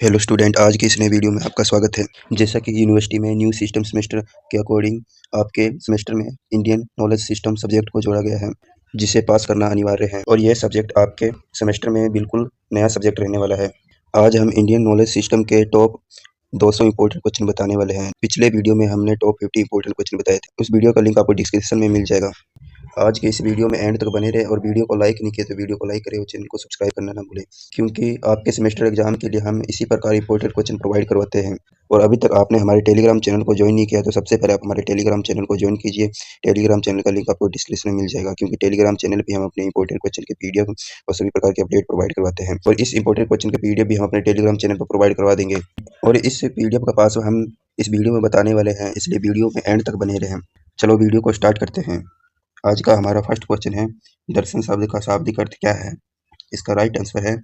Hello student, आज की इस नए वीडियो में आपका स्वागत है। जैसा कि यूनिवर्सिटी में न्यू सिस्टम सेमेस्टर के अकॉर्डिंग आपके सेमेस्टर में इंडियन नॉलेज सिस्टम सब्जेक्ट को जोड़ा गया है, जिसे पास करना अनिवार्य है और यह सब्जेक्ट आपके सेमेस्टर में बिल्कुल नया सब्जेक्ट रहने वाला है। आज हम इंडियन नॉलेज सिस्टम के टॉप 200 इंपॉर्टेंट क्वेश्चन बताने वाले हैं। पिछले वीडियो में हमने टॉप 50 इंपॉर्टेंट क्वेश्चन बताए थे। उस वीडियो का लिंक आपको डिस्क्रिप्शन में मिल जाएगा। आज के इस वीडियो में एंड तक बने रहे और वीडियो को लाइक नहीं किया तो वीडियो को लाइक करें और चैनल को सब्सक्राइब करना ना भूलें, क्योंकि आपके सेमेस्टर एग्जाम के लिए हम इसी प्रकार इंपॉर्टेंट क्वेश्चन प्रोवाइड करवाते हैं। और अभी तक आपने हमारे टेलीग्राम चैनल को ज्वाइन नहीं किया तो सबसे पहले आप हमारे टेलीग्राम चैनल को ज्वाइन कीजिए। टेलीग्राम चैनल का लिंक आपको डिस्क्रिप्शन में मिल जाएगा, क्योंकि टेलीग्राम चैनल पर हम अपने इंपॉर्टेंट क्वेश्चन के पीडीएफ और सभी प्रकार के अपडेट प्रोवाइड करवाते हैं। और इस इंपॉर्टेंट क्वेश्चन के पीडीएफ भी हम अपने टेलीग्राम चैनल पर प्रोवाइड करवा देंगे और इस पीडीएफ का पास हम इस वीडियो में बताने वाले हैं, इसलिए वीडियो में एंड तक बने रहें। चलो वीडियो को स्टार्ट करते हैं। आज का हमारा फर्स्ट क्वेश्चन है, दर्शन शब्द का शाब्दिक अर्थ क्या है? इसका राइट आंसर है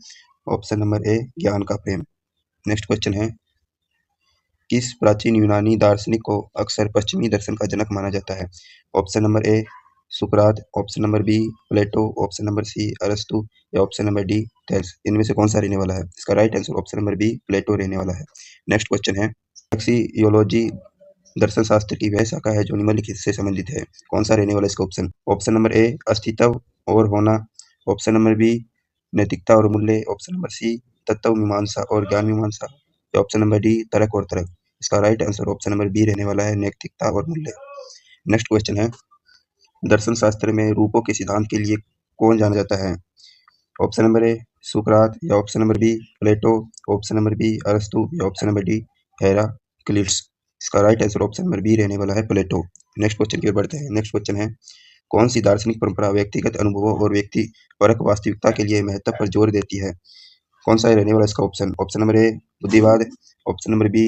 ऑप्शन नंबर ए, ज्ञान का प्रेम। नेक्स्ट क्वेश्चन है, किस प्राचीन यूनानी दार्शनिक को अक्सर पश्चिमी दर्शन का जनक माना जाता है? Option number A, Sukrat, option number B, Plato, option number C, अरस्तु या ऑप्शन नंबर डी, थेल्स। इनमें से कौन सा रहने वाला है? इसका right answer option number B, Plato रहने वाला है। नेक्स्ट क्वेश्चन है, एक्सियोलॉजी दर्शन शास्त्र की वह शाखा है जो निम्नलिखित से संबंधित है। कौन सा रहने वाला इसका ऑप्शन? ऑप्शन नंबर ए, अस्तित्व और होना, ऑप्शन नंबर बी, नैतिकता और मूल्य, ऑप्शन नंबर सी, तत्व मीमांसा और ज्ञान मीमांसा या ऑप्शन नंबर डी, तर्क और तर्क। इसका right answer option number B रहने वाला है, नैतिकता और मूल्य। नेक्स्ट क्वेश्चन है, दर्शन शास्त्र में रूपों के सिद्धांत के लिए कौन जाना जाता है? ऑप्शन नंबर ए, सुकरात या option number B, Plato, option number B, अरस्तु या ऑप्शन नंबर डी, हेराक्लिटस। इसका right answer option number B रहने वाला है, प्लेटो। नेक्स्ट क्वेश्चन की ओर बढ़ते हैं। नेक्स्ट क्वेश्चन है, कौन सी दार्शनिक परंपरा व्यक्तिगत अनुभवों और व्यक्तिपरक वास्तविकता के लिए महत्व पर जोर देती है? कौन सा रहने वाला इसका ऑप्शन? ऑप्शन नंबर ए, बुद्धिवाद, ऑप्शन नंबर बी,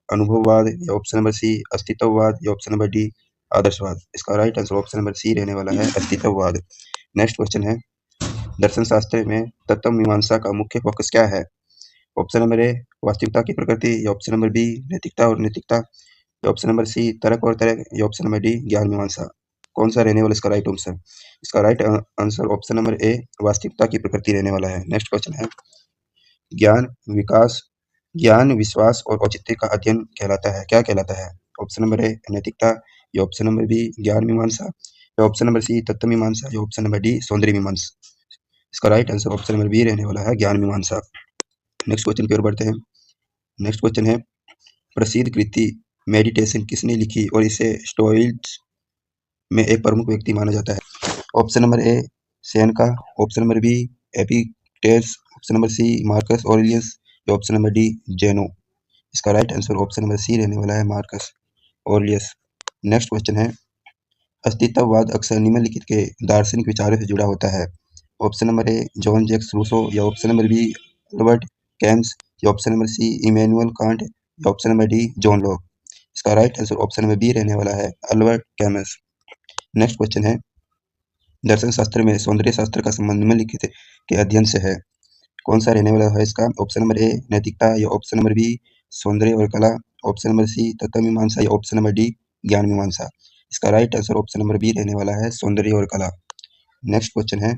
अनुभववाद या ऑप्शन नंबर सी, अस्तित्ववाद या ऑप्शन नंबर डी, आदर्शवाद। इसका right answer option number C रहने वाला है, अस्तित्ववाद। नेक्स्ट क्वेश्चन है, दर्शन शास्त्र में तत्व मीमांसा का मुख्य फोकस क्या है? ऑप्शन नंबर ए, वास्तविकता की प्रकृति या ऑप्शन नंबर बी, नैतिकता और नैतिकता या ऑप्शन नंबर सी, तर्क और तर्क या ऑप्शन नंबर डी, ज्ञान मीमांसा। कौन सा रहने वाला इसका राइट आंसर? इसका राइट आंसर ऑप्शन नंबर ए, वास्तविकता की प्रकृति रहने वाला है। नेक्स्ट क्वेश्चन है, ज्ञान विकास ज्ञान विश्वास और औचित्य का अध्ययन कहलाता है, क्या कहलाता है? ऑप्शन नंबर ए, नैतिकता या ऑप्शन नंबर बी, ज्ञान मीमांसा या ऑप्शन नंबर सी, तत्व मीमांसा या ऑप्शन नंबर डी, सौंदर्य मीमांसा। इसका right answer option number B रहने वाला है, ज्ञान मीमांसा। नेक्स्ट क्वेश्चन की ओर बढ़ते हैं। नेक्स्ट क्वेश्चन है, प्रसिद्ध कृति मेडिटेशन किसने लिखी और इसे स्टोइक्स में एक प्रमुख व्यक्ति माना जाता है? Option number A, Seneca, option number B, Epictetus, option number C, Marcus Aurelius या ऑप्शन नंबर डी, जेनो। इसका right answer option number C रहने वाला है, मार्कस ऑरेलियस। नेक्स्ट क्वेश्चन है, अस्तित्ववाद अक्सर निम्नलिखित के दार्शनिक विचारों से जुड़ा होता है। Option number A, John Jacques Rousseau या option number B, Albert Camus या option number C, Immanuel Kant या option number D, John Locke. इसका right answer option number B रहने वाला है, अल्बर्ट कैम्स। नेक्स्ट क्वेश्चन है, दर्शन शास्त्र में सौंदर्य शास्त्र का संबंध निम्नलिखित के अध्ययन से है। कौन सा रहने वाला है इसका? ऑप्शन नंबर ए, नैतिकता या ऑप्शन नंबर बी, सौंदर्य और कला, ऑप्शन नंबर सी, तत्व मीमांसा या ऑप्शन नंबर डी, ज्ञान मीमांसा। इसका right answer option number B रहने वाला है, सौंदर्य और कला। नेक्स्ट क्वेश्चन है,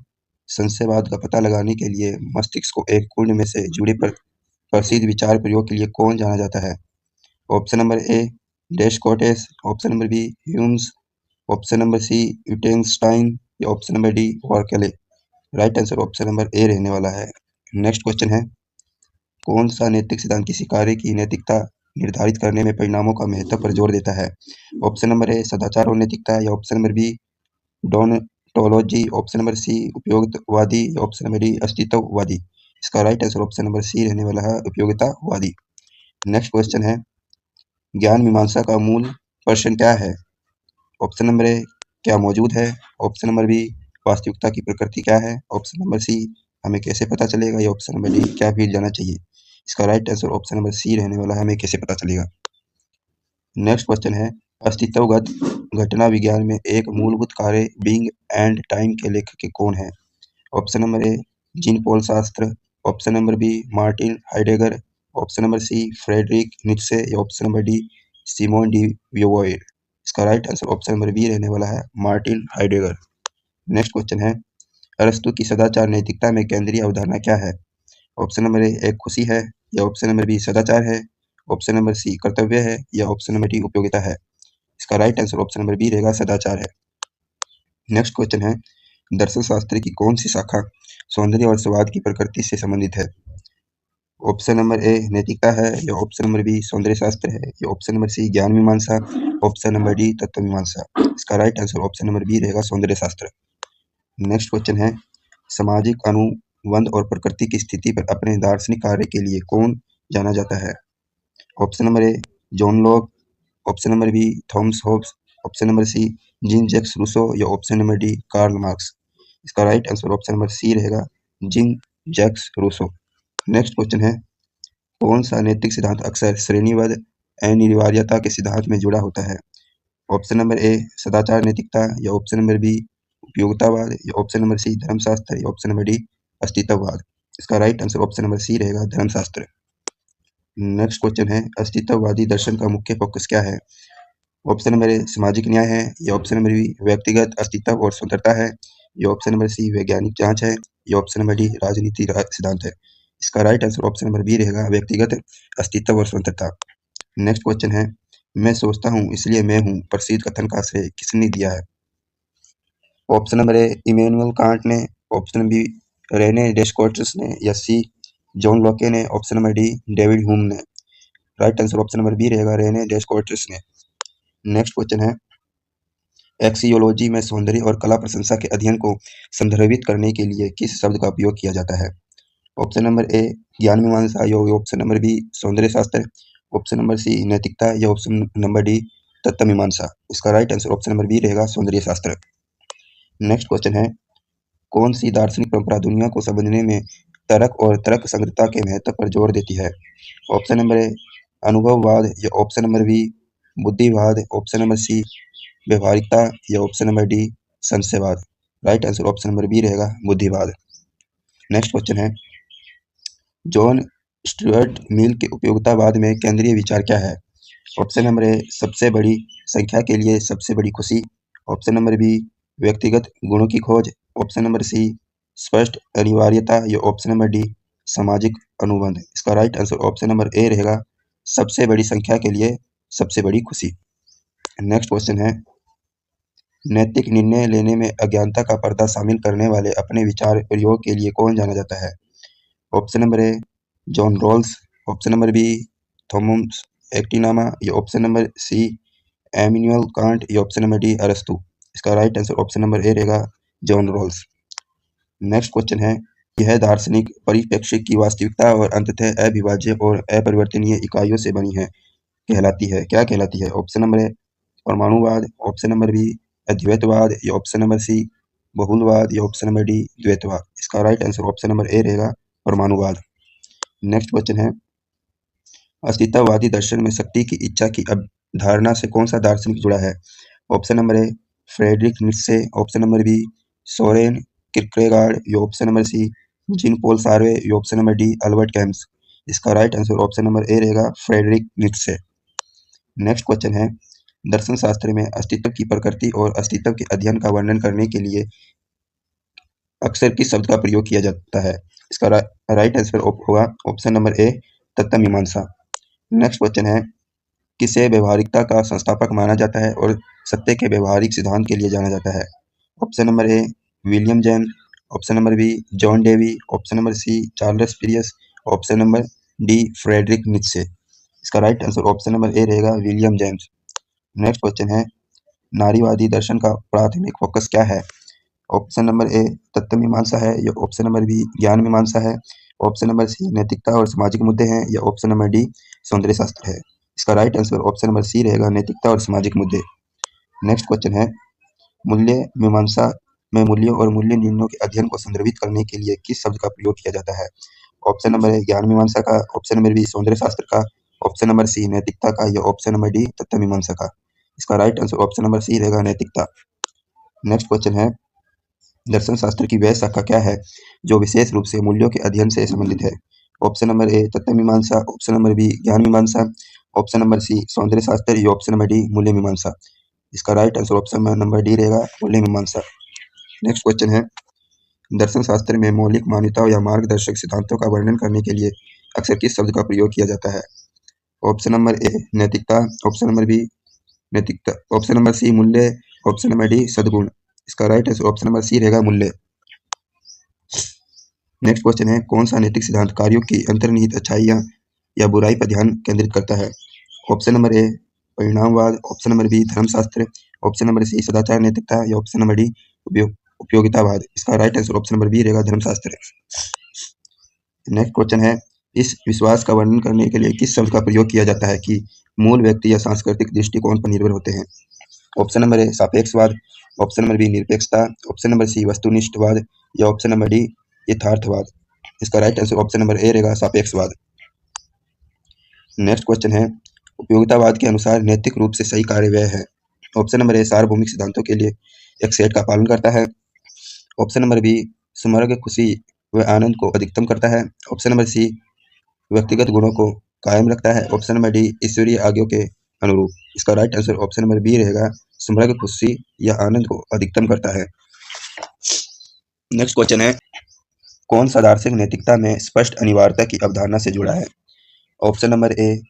संशयवाद का पता लगाने के लिए मस्तिष्क को एक कुंड में से जुड़े प्रसिद्ध विचार प्रयोग के लिए कौन जाना जाता है? Option number A, Descartes, option number B, Hume's, option number C, Wittgenstein या option number D, Berkeley. Right answer option number A रहने वाला है। नेक्स्ट क्वेश्चन है, कौन सा नैतिक सिद्धांत किसी कार्य की नैतिकता निर्धारित करने में परिणामों का महत्व पर जोर देता है? ऑप्शन नंबर ए, सदाचार और नैतिकता या option number B, deontology, option number C, उपयोगितावादी या ऑप्शन नंबर डी, अस्तित्ववादी। इसका right answer option number C रहने वाला है, उपयोगितावादी। नेक्स्ट क्वेश्चन है, ज्ञान मीमांसा का मूल प्रश्न क्या है? ऑप्शन नंबर ए, क्या मौजूद है, ऑप्शन नंबर बी, वास्तविकता की प्रकृति क्या है, ऑप्शन नंबर सी, हमें कैसे पता चलेगा या ऑप्शन नंबर डी, क्या भी जाना चाहिए। इसका right answer option number C रहने वाला है, हमें कैसे पता चलेगा। नेक्स्ट क्वेश्चन है, अस्तित्वगत घटना विज्ञान में एक मूलभूत कार्य बीइंग एंड टाइम के लेखक कौन है? Option number A, Jean Paul Sartre, option number B, Martin Heidegger, option number C, Friedrich Nietzsche या option number D, Simone de Beauvoir. इसका right answer option number B रहने वाला है, मार्टिन हाइडेगर। नेक्स्ट क्वेश्चन है, अरस्तु की सदाचार नैतिकता में केंद्रीय अवधारणा क्या है? ऑप्शन नंबर ए, एक खुशी है, या ऑप्शन नंबर बी सदाचार है, ऑप्शन नंबर सी कर्तव्य है या ऑप्शन नंबर डी उपयोगिता है। इसका right answer option number B रहेगा सदाचार है। नेक्स्ट क्वेश्चन है, दर्शन शास्त्र की कौन सी शाखा सौंदर्य और स्वाद की प्रकृति से संबंधित है? ऑप्शन नंबर ए नैतिकता है या ऑप्शन नंबर बी सौंदर्य शास्त्र है या ऑप्शन नंबर सी ज्ञान मीमांसा, ऑप्शन नंबर डी तत्व मीमांसा। इसका right answer option number B रहेगा सौंदर्य शास्त्र। नेक्स्ट क्वेश्चन है, सामाजिक अनुबंध और प्रकृति की स्थिति पर अपने दार्शनिक कार्य के लिए कौन जाना जाता है? Option number A John Locke, option number B Thomas Hobbes, option number C Jean Jacques Rousseau या option number D Karl Marx. इसका right answer option number C रहेगा Jean Jacques Rousseau. Next question है, कौन सा नैतिक सिद्धांत अक्सर श्रेणीबद्ध अनिवार्यता के सिद्धांत में जुड़ा होता है? ऑप्शन नंबर ए सदाचार नैतिकता या ऑप्शन नंबर बी उपयोगितावाद या ऑप्शन नंबर सी धर्मशास्त्र या ऑप्शन नंबर डी अस्तित्ववाद। इसका right answer option number C रहेगा धर्मशास्त्र। नेक्स्ट क्वेश्चन है, अस्तित्ववादी दर्शन का मुख्य फोकस क्या है? ऑप्शन नंबर ए सामाजिक न्याय है या ऑप्शन नंबर बी व्यक्तिगत अस्तित्व और स्वतंत्रता है या ऑप्शन नंबर सी वैज्ञानिक जांच है या ऑप्शन नंबर डी राजनीति सिद्धांत है। इसका right answer option number B रहेगा व्यक्तिगत अस्तित्व और स्वतंत्रता। नेक्स्ट क्वेश्चन है, मैं सोचता हूँ इसलिए मैं हूँ प्रसिद्ध कथन का श्रेय किसने दिया है? Option number A Immanuel Kant ने, ऑप्शन बी रेने डेस्कार्tes ने या सी जॉन लॉके ने, option number D David Hume ने। Right answer option number B रहेगा रेने डेस्कार्tes ने। नेक्स्ट क्वेश्चन है, एक्सियोलॉजी में सौंदर्य और कला प्रशंसा के अध्ययन को संदर्भित करने के लिए किस शब्द का उपयोग किया जाता है? ऑप्शन नंबर ए ज्ञान मीमांसा या ऑप्शन नंबर बी सौंदर्य शास्त्र, ऑप्शन नंबर सी नैतिकता या ऑप्शन नंबर डी तत्व मीमांसा। इसका right answer option number B रहेगा सौंदर्य शास्त्र। नेक्स्ट क्वेश्चन है, कौन सी दार्शनिक परंपरा दुनिया को समझने में तर्क और तर्क संगतता के महत्व पर जोर देती है? ऑप्शन नंबर ए अनुभववाद या ऑप्शन नंबर बी बुद्धिवाद, ऑप्शन नंबर सी व्यवहारिकता या ऑप्शन नंबर डी संशयवाद। Right answer option number B रहेगा बुद्धिवाद। नेक्स्ट क्वेश्चन है, जॉन स्टुअर्ट मिल के उपयोगितावाद में केंद्रीय विचार क्या है? ऑप्शन नंबर ए सबसे बड़ी संख्या के लिए सबसे बड़ी खुशी, ऑप्शन नंबर बी व्यक्तिगत गुणों की खोज, ऑप्शन नंबर सी स्पष्ट अनिवार्यता या ऑप्शन नंबर डी सामाजिक अनुबंध। इसका right answer option number A रहेगा सबसे बड़ी संख्या के लिए सबसे बड़ी खुशी। नेक्स्ट क्वेश्चन है, नैतिक निर्णय लेने में अज्ञानता का पर्दा शामिल करने वाले अपने विचार प्रयोग के लिए कौन जाना जाता है? Option number A John Rawls, option number B Thomas एक्टिनामा या option number C Immanuel Kant या ऑप्शन नंबर डी अरस्तु। इसका right answer option number A रहेगा जॉन रॉल्स। नेक्स्ट क्वेश्चन है, यह दार्शनिक परिप्रेक्ष्य की वास्तविकता और अंततः अविभाज्य और अपरिवर्तनीय इकाइयों से बनी है कहलाती है, क्या कहलाती है? ऑप्शन नंबर ए परमाणुवाद, ऑप्शन नंबर बी अद्वैतवाद या ऑप्शन नंबर सी बहुलवाद या ऑप्शन नंबर डी द्वैतवाद। इसका right answer option number A रहेगा परमाणुवाद। नेक्स्ट क्वेश्चन है, अस्तित्ववादी दर्शन में शक्ति की इच्छा की अवधारणा से कौन सा दार्शनिक जुड़ा है? Option number A Friedrich Nietzsche, option number B Soren Kierkegaard या option number C Jean Paul Sartre या option number D Albert Camus. इसका right answer option number A रहेगा फ्रेडरिक नीत्शे। नेक्स्ट क्वेश्चन है, दर्शन शास्त्र में अस्तित्व की प्रकृति और अस्तित्व के अध्ययन का वर्णन करने के लिए अक्सर किस शब्द का प्रयोग किया जाता है? इसका राइट आंसर होगा ऑप्शन नंबर ए तत्व मीमांसा। नेक्स्ट क्वेश्चन है, किसे व्यवहारिकता का संस्थापक माना जाता है और सत्य के व्यवहारिक सिद्धांत के लिए जाना जाता है? Option number A William James, option number B John Dewey, option number C Charles Peirce, option number D Friedrich Nietzsche. इसका right answer option number A रहेगा विलियम जेम्स। नेक्स्ट क्वेश्चन है, नारीवादी दर्शन का प्राथमिक फोकस क्या है? ऑप्शन नंबर ए तत्व मीमांसा है या ऑप्शन नंबर बी ज्ञान मीमांसा है, ऑप्शन नंबर सी नैतिकता और सामाजिक मुद्दे हैं या ऑप्शन नंबर डी सौंदर्य शास्त्र है। इसका right answer option number C रहेगा नैतिकता और सामाजिक मुद्दे। नेक्स्ट क्वेश्चन है, मूल्य मीमांसा में मूल्यों और मूल्य निर्णयों के अध्ययन को संदर्भित करने के लिए किस शब्द का प्रयोग किया जाता है? ऑप्शन नंबर ए ज्ञान मीमांसा का, ऑप्शन नंबर बी सौंदर्य शास्त्र का, ऑप्शन नंबर सी नैतिकता का या ऑप्शन नंबर डी तत्व मीमांसा का। इसका right answer option number C रहेगा नैतिकता। नेक्स्ट क्वेश्चन है, दर्शन शास्त्र की वह शाखा क्या है जो विशेष रूप से मूल्यों के अध्ययन से संबंधित है? ऑप्शन नंबर ए तत्व मीमांसा, ऑप्शन नंबर बी ज्ञान मीमांसा, ऑप्शन नंबर सी सौंदर्य शास्त्र या ऑप्शन नंबर डी मूल्य मीमांसा। इसका right answer option number D रहेगा मूल्य मीमांसा। नेक्स्ट क्वेश्चन है, दर्शन शास्त्र में मौलिक मान्यताओं या मार्गदर्शक सिद्धांतों का वर्णन करने के लिए अक्सर किस शब्द का प्रयोग किया जाता है? ऑप्शन नंबर ए नैतिकता, ऑप्शन नंबर बी नैतिकता, ऑप्शन नंबर सी मूल्य, ऑप्शन नंबर डी सद्गुण। इसका right answer option number C रहेगा मूल्य। नेक्स्ट क्वेश्चन है, कौन सा नैतिक सिद्धांत कार्यों की अंतर्निहित अच्छाइयाँ या बुराई पर ध्यान केंद्रित करता है? ऑप्शन नंबर ए परिणामवाद, ऑप्शन नंबर बी धर्मशास्त्र, ऑप्शन नंबर सी सदाचार नैतिकता या ऑप्शन नंबर डी उपयोगितावाद। इसका right answer option number B रहेगा धर्मशास्त्र। नेक्स्ट क्वेश्चन है, इस विश्वास का वर्णन करने के लिए किस शब्द का प्रयोग किया जाता है कि मूल व्यक्ति या सांस्कृतिक दृष्टिकोण पर निर्भर होते हैं? ऑप्शन नंबर ए सापेक्षवाद, ऑप्शन नंबर बी निरपेक्षता, ऑप्शन नंबर सी वस्तुनिष्ठवाद या ऑप्शन नंबर डी यथार्थवाद। इसका right answer option number A रहेगा सापेक्षवाद। नेक्स्ट क्वेश्चन है, उपयोगितावाद के अनुसार नैतिक रूप से सही कार्य वह है। ऑप्शन नंबर ए सार्वभौमिक सिद्धांतों के लिए एक सेट का पालन करता है, ऑप्शन नंबर बी समग्र खुशी व आनंद को अधिकतम करता है, ऑप्शन नंबर सी व्यक्तिगत गुणों को कायम रखता है, ऑप्शन नंबर डी ईश्वरीय आज्ञा के अनुरूप। इसका right answer option number B रहेगा समग्र खुशी या आनंद को अधिकतम करता है। नेक्स्ट क्वेश्चन है, कौन सा दार्शनिक नैतिकता में स्पष्ट अनिवार्यता की अवधारणा से जुड़ा है? Option number A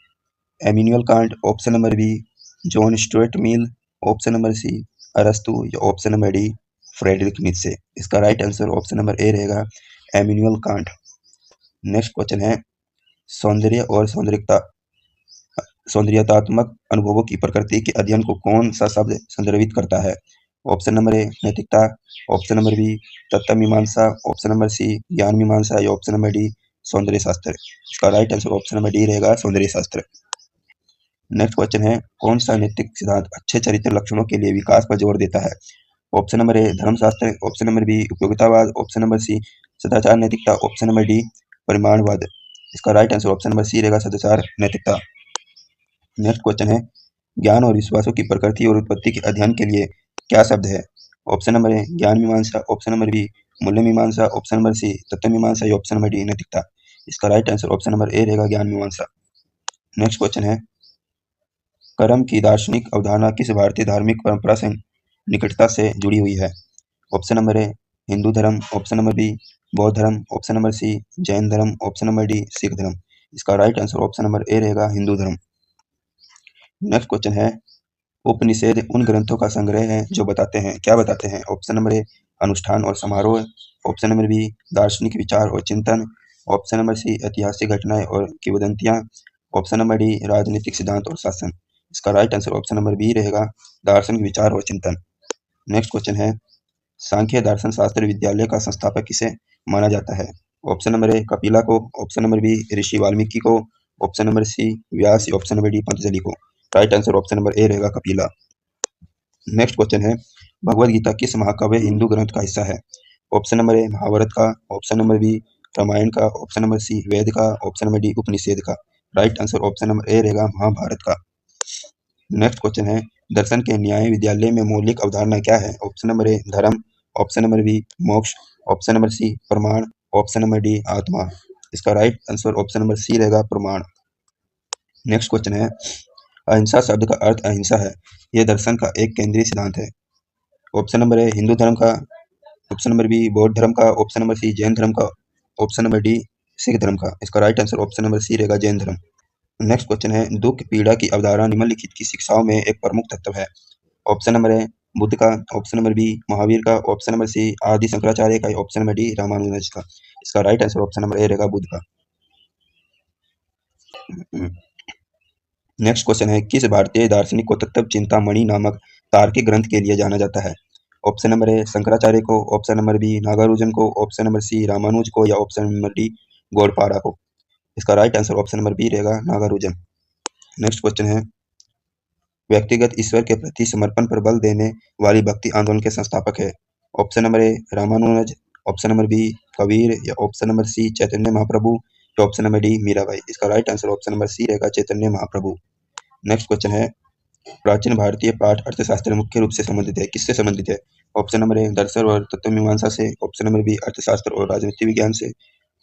Immanuel Kant, option number B John Stuart Mill, option number C अरस्तु या option number D Friedrich Nietzsche. इसका right answer option number A रहेगा एमिनुअल कांट। नेक्स्ट क्वेश्चन है, सौंदर्य और सौंदर्यतात्मक अनुभवों की प्रकृति के अध्ययन को कौन सा शब्द संदर्भित करता है? ऑप्शन नंबर ए नैतिकता, ऑप्शन नंबर बी तत्व मीमांसा, ऑप्शन नंबर सी ज्ञान मीमांसा या ऑप्शन नंबर डी सौंदर्य शास्त्र। इसका right answer option number D रहेगा सौंदर्य शास्त्र। नेक्स्ट क्वेश्चन है, कौन सा नैतिक सिद्धांत अच्छे चरित्र लक्षणों के लिए विकास पर जोर देता है? ऑप्शन नंबर ए धर्मशास्त्र, ऑप्शन नंबर बी उपयोगितावाद, ऑप्शन नंबर सी सदाचार नैतिकता, ऑप्शन नंबर डी परिमाणवाद। इसका right answer option number C रहेगा सदाचार नैतिकता। नेक्स्ट क्वेश्चन है, ज्ञान और विश्वासों की प्रकृति और उत्पत्ति के अध्ययन के लिए क्या शब्द है? ऑप्शन नंबर ए ज्ञान मीमांसा, ऑप्शन नंबर बी मूल्य मीमांसा, ऑप्शन नंबर सी तत्व मीमांसा या ऑप्शन नंबर डी नैतिकता। इसका right answer option number A रहेगा ज्ञान मीमांसा। नेक्स्ट क्वेश्चन है, कर्म की दार्शनिक अवधारणा किस भारतीय धार्मिक परंपरा से निकटता से जुड़ी हुई है? ऑप्शन नंबर ए हिंदू धर्म, ऑप्शन नंबर बी बौद्ध धर्म, ऑप्शन नंबर सी जैन धर्म, ऑप्शन नंबर डी सिख धर्म। इसका right answer option number A रहेगा हिंदू धर्म। नेक्स्ट क्वेश्चन है, उपनिषद उन ग्रंथों का संग्रह है जो बताते हैं, क्या बताते हैं? ऑप्शन नंबर ए अनुष्ठान और समारोह, ऑप्शन नंबर बी दार्शनिक विचार और चिंतन, ऑप्शन नंबर सी ऐतिहासिक घटनाएं और किंवदंतियां, ऑप्शन नंबर डी राजनीतिक सिद्धांत और शासन। इसका right answer option number B रहेगा दार्शनिक विचार और चिंतन। नेक्स्ट क्वेश्चन है, सांख्य दर्शन शास्त्र विद्यालय का संस्थापक किसे माना जाता है? ऑप्शन नंबर ए कपिला को, ऑप्शन नंबर बी ऋषि वाल्मीकि को, ऑप्शन नंबर सी व्यास, ऑप्शन नंबर डी पतंजलि को। Right answer option number A रहेगा कपिला। नेक्स्ट क्वेश्चन है, भगवद गीता किस महाकाव्य हिंदू ग्रंथ का हिस्सा है? ऑप्शन नंबर ए महाभारत का, ऑप्शन नंबर बी रामायण का, ऑप्शन नंबर सी वेद का, ऑप्शन नंबर डी उपनिषद का। Right answer option number A रहेगा महाभारत का। नेक्स्ट क्वेश्चन है, दर्शन के न्याय विद्यालय में मौलिक अवधारणा क्या है? ऑप्शन नंबर ए धर्म, ऑप्शन नंबर बी मोक्ष, ऑप्शन नंबर सी प्रमाण, ऑप्शन नंबर डी आत्मा। इसका right answer option number C रहेगा प्रमाण। नेक्स्ट क्वेश्चन है, अहिंसा शब्द का अर्थ अहिंसा है, यह दर्शन का एक केंद्रीय सिद्धांत है। ऑप्शन नंबर ए हिंदू धर्म का, ऑप्शन नंबर बी बौद्ध धर्म का, ऑप्शन नंबर सी जैन धर्म का, ऑप्शन नंबर डी सिख धर्म का। इसका right answer option number C रहेगा जैन धर्म। नेक्स्ट क्वेश्चन है, दुख पीड़ा की अवधारणा निम्नलिखित की शिक्षाओं में एक प्रमुख तत्व है। ऑप्शन नंबर ए बुद्ध का, ऑप्शन नंबर बी महावीर का, option number C Adi Shankaracharya का, ऑप्शन नंबर डी रामानुज का। इसका right answer option number A रहेगा बुद्ध का। नेक्स्ट क्वेश्चन है, किस भारतीय दार्शनिक को तत्व चिंतामणि नामक तार्किक ग्रंथ के लिए जाना जाता है? ऑप्शन नंबर ए शंकराचार्य को, ऑप्शन नंबर बी नागार्जुन को, ऑप्शन नंबर सी रामानुज को या ऑप्शन नंबर डी गौड़पाड़ा को। इसका right answer option number B रहेगा नागार्जुन। नेक्स्ट क्वेश्चन है, व्यक्तिगत ईश्वर के प्रति समर्पण पर बल देने वाली भक्ति आंदोलन के संस्थापक है? Option number A Ramanuja, option number B Kabir या ऑप्शन नंबर सी चैतन्य महाप्रभु या ऑप्शन नंबर डी मीराबाई। इसका right answer option number C रहेगा चैतन्य महाप्रभु। नेक्स्ट क्वेश्चन है, प्राचीन भारतीय पाठ अर्थशास्त्र मुख्य रूप से संबंधित है, किससे संबंधित है? ऑप्शन नंबर ए दर्शन और तत्व मीमांसा से, ऑप्शन नंबर बी अर्थशास्त्र और राजनीति विज्ञान से,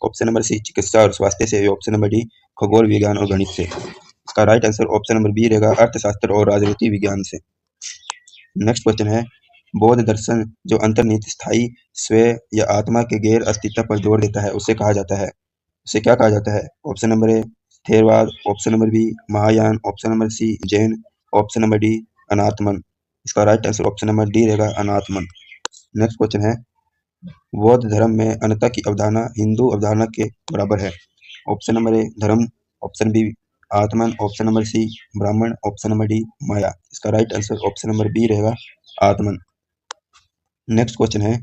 ऑप्शन नंबर सी चिकित्सा और स्वास्थ्य से, ऑप्शन नंबर डी खगोल विज्ञान और गणित से। इसका right answer option number B रहेगा अर्थशास्त्र और राजनीति विज्ञान से। नेक्स्ट क्वेश्चन है, बौद्ध दर्शन जो अंतर्निहित स्थायी स्व या आत्मा के गैर अस्तित्व पर जोर देता है उसे कहा जाता है? उसे क्या कहा जाता है? Option number A Theravada, option number B Mahayana, option number C Jain, option number D anatman. इसका right answer option number D रहेगा अनाथमन। नेक्स्ट क्वेश्चन है, बौद्ध धर्म में अनंतता की अवधारणा हिंदू अवधारणा के बराबर है। ऑप्शन नंबर ए धर्म, ऑप्शन बी आत्मन, ऑप्शन नंबर सी ब्राह्मण, ऑप्शन नंबर डी माया। इसका right answer option number B रहेगा आत्मन। नेक्स्ट क्वेश्चन है,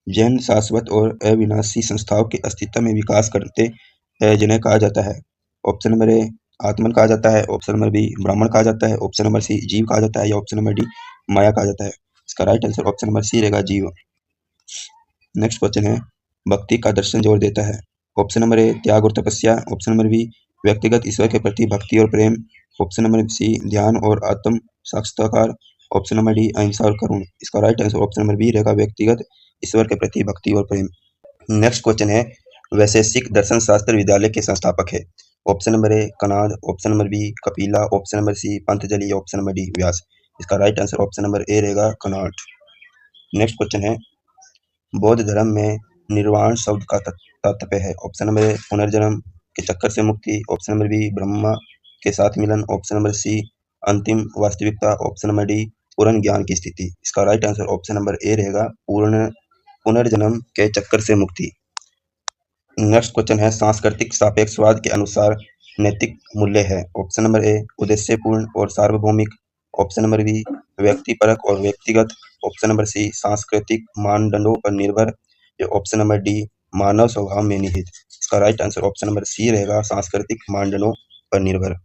जैन शाश्वत और अविनाशी संस्थाओं के अस्तित्व में विकास करते हैं जिन्हें कहा जाता है। ऑप्शन नंबर ए आत्मन कहा जाता है, ऑप्शन नंबर बी ब्राह्मण कहा जाता है, ऑप्शन नंबर सी जीव कहा जाता है या ऑप्शन नंबर डी माया कहा जाता है। इसका right answer option number C रहेगा जीव। नेक्स्ट क्वेश्चन है, भक्ति का दर्शन जोर देता है। ऑप्शन नंबर ए त्याग और तपस्या, ऑप्शन नंबर बी व्यक्तिगत ईश्वर के प्रति भक्ति और प्रेम, ऑप्शन नंबर सी ध्यान और आत्म साक्षात्कार, ऑप्शन नंबर डी अहिंसा और करुण। इसका right answer option number B रहेगा व्यक्तिगत ईश्वर के प्रति भक्ति और प्रेम। नेक्स्ट क्वेश्चन है, वैशेषिक दर्शन शास्त्र विद्यालय के संस्थापक है। Option number A Kanada, option number B Kapila, option number C Patanjali, option number D Vyasa. इसका right answer option number A रहेगा कणाद। नेक्स्ट क्वेश्चन है, बौद्ध धर्म में निर्वाण शब्द का तात्पर्य है। ऑप्शन नंबर ए पुनर्जन्म के चक्कर से मुक्ति, ऑप्शन नंबर बी ब्रह्मा के साथ मिलन, ऑप्शन नंबर सी अंतिम वास्तविकता, ऑप्शन नंबर डी पूर्ण ज्ञान की स्थिति। इसका right answer option number A रहेगा पुनर्जन्म के चक्कर से मुक्ति। नेक्स्ट क्वेश्चन है, सांस्कृतिक सापेक्षवाद के अनुसार नैतिक मूल्य है। ऑप्शन नंबर ए उद्देश्यपूर्ण और सार्वभौमिक, ऑप्शन नंबर बी व्यक्तिपरक और व्यक्तिगत, ऑप्शन नंबर सी सांस्कृतिक मानदंडों पर निर्भर, या ऑप्शन नंबर डी मानव स्वभाव में निहित। इसका right answer option number C रहेगा सांस्कृतिक मानदंडों पर निर्भर।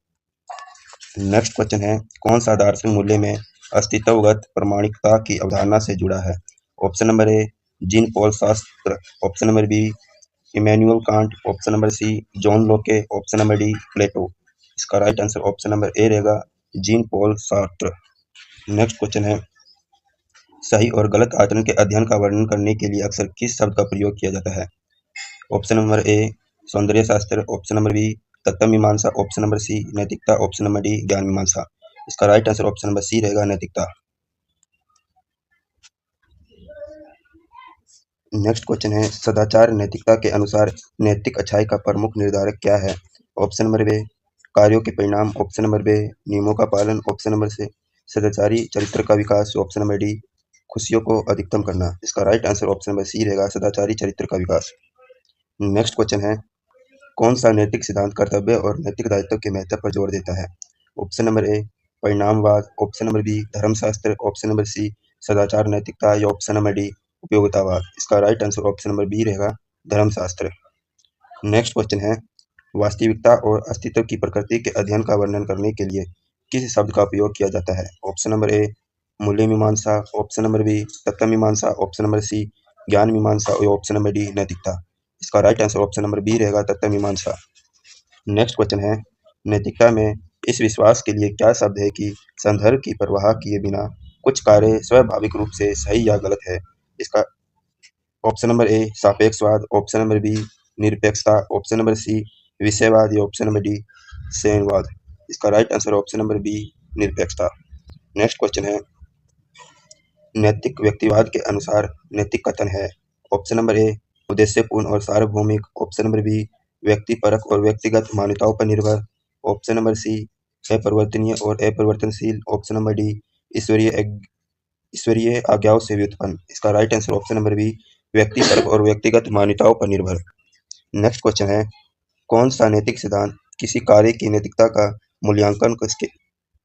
नेक्स्ट क्वेश्चन है, कौन सा दार्शनिक मूल्य में अस्तित्वगत प्रामाणिकता की अवधारणा से जुड़ा है। Option number A Jean Paul Sartre, option number B Immanuel Kant, option number C John Locke, option number D Plato. इसका right answer option number A रहेगा Jean Paul Sartre. Next question है, सही और गलत आचरण के अध्ययन का वर्णन करने के लिए अक्सर किस शब्द का प्रयोग किया जाता है। ऑप्शन नंबर ए सौंदर्य शास्त्र, ऑप्शन नंबर बी तत्व मीमांसा, ऑप्शन नंबर सी नैतिकता, ऑप्शन नंबर डी ज्ञान मीमांसा। इसका right answer option number C रहेगा नैतिकता। नेक्स्ट क्वेश्चन है, सदाचार नैतिकता के अनुसार नैतिक अच्छाई का प्रमुख निर्धारक क्या है। ऑप्शन नंबर बी कार्यों के परिणाम, ऑप्शन नंबर बी नियमों का पालन, ऑप्शन नंबर सी सदाचारी चरित्र का विकास, ऑप्शन नंबर डी खुशियों को अधिकतम करना। इसका right answer option number C रहेगा सदाचारी चरित्र का विकास। नेक्स्ट क्वेश्चन है, कौन सा नैतिक सिद्धांत कर्तव्य और नैतिक दायित्व के महत्व पर जोर देता है। ऑप्शन नंबर ए परिणामवाद, ऑप्शन नंबर बी धर्मशास्त्र, ऑप्शन नंबर सी सदाचार नैतिकता, या ऑप्शन नंबर डी उपयोगितावाद। इसका right answer option number B रहेगा धर्मशास्त्र। नेक्स्ट क्वेश्चन है, वास्तविकता और अस्तित्व की प्रकृति के अध्ययन का वर्णन करने के लिए किस शब्द का उपयोग किया जाता है। ऑप्शन नंबर ए मूल्य मीमांसा, ऑप्शन नंबर बी तत्व मीमांसा, ऑप्शन नंबर सी ज्ञान मीमांसा, और ऑप्शन नंबर डी नैतिकता। इसका right answer option number B रहेगा तत्व मीमांसा। नेक्स्ट क्वेश्चन है, नैतिकता में इस विश्वास के लिए क्या शब्द है कि संदर्भ की परवाह किए बिना कुछ कार्य स्वाभाविक रूप से सही या गलत है। इसका ऑप्शन नंबर ए सापेक्षवाद, ऑप्शन नंबर बी निरपेक्षता, ऑप्शन नंबर सी विषयवाद, या ऑप्शन नंबर डी संवाद। इसका right answer option number B निरपेक्षता। नेक्स्ट क्वेश्चन है, नैतिक व्यक्तिवाद के अनुसार नैतिक कथन है। ऑप्शन नंबर ए उद्देश्यपूर्ण और सार्वभौमिक, ऑप्शन नंबर बी व्यक्तिपरक और व्यक्तिगत मान्यताओं पर निर्भर, ऑप्शन नंबर सी अपरिवर्तनीय और अपरिवर्तनशील, ऑप्शन नंबर डी ईश्वरीय आज्ञाओं से व्युत्पन्न। इसका right answer option number B व्यक्तिपरक और व्यक्तिगत मान्यताओं पर निर्भर। नेक्स्ट क्वेश्चन है, कौन सा नैतिक सिद्धांत किसी कार्य की नैतिकता का मूल्यांकन उसके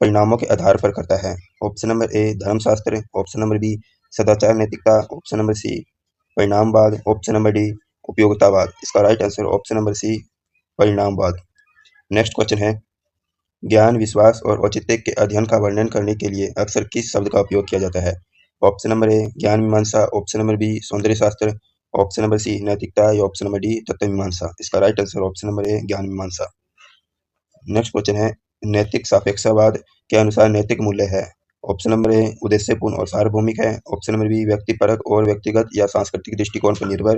परिणामों के आधार पर करता है। ऑप्शन नंबर ए धर्मशास्त्र, ऑप्शन नंबर बी सदाचार नैतिकता, ऑप्शन नंबर सी परिणामवाद, ऑप्शन नंबर डी उपयोगितावाद। इसका right answer option number C परिणामवाद। नेक्स्ट क्वेश्चन है, ज्ञान विश्वास और औचित्य के अध्ययन का वर्णन करने के लिए अक्सर किस शब्द का उपयोग किया जाता है। ऑप्शन नंबर ए ज्ञान मीमांसा, ऑप्शन नंबर बी सौंदर्य शास्त्र, ऑप्शन नंबर सी नैतिकता, या ऑप्शन नंबर डी तत्व मीमांसा। इसका राइट आंसर ऑप्शन नंबर ए ज्ञान मीमांसा। नेक्स्ट क्वेश्चन है, नैतिक सापेक्षवाद के अनुसार नैतिक मूल्य है। ऑप्शन नंबर ए उद्देश्यपूर्ण और सार्वभौमिक है, ऑप्शन नंबर बी व्यक्तिपरक और व्यक्तिगत या सांस्कृतिक दृष्टिकोण पर निर्भर,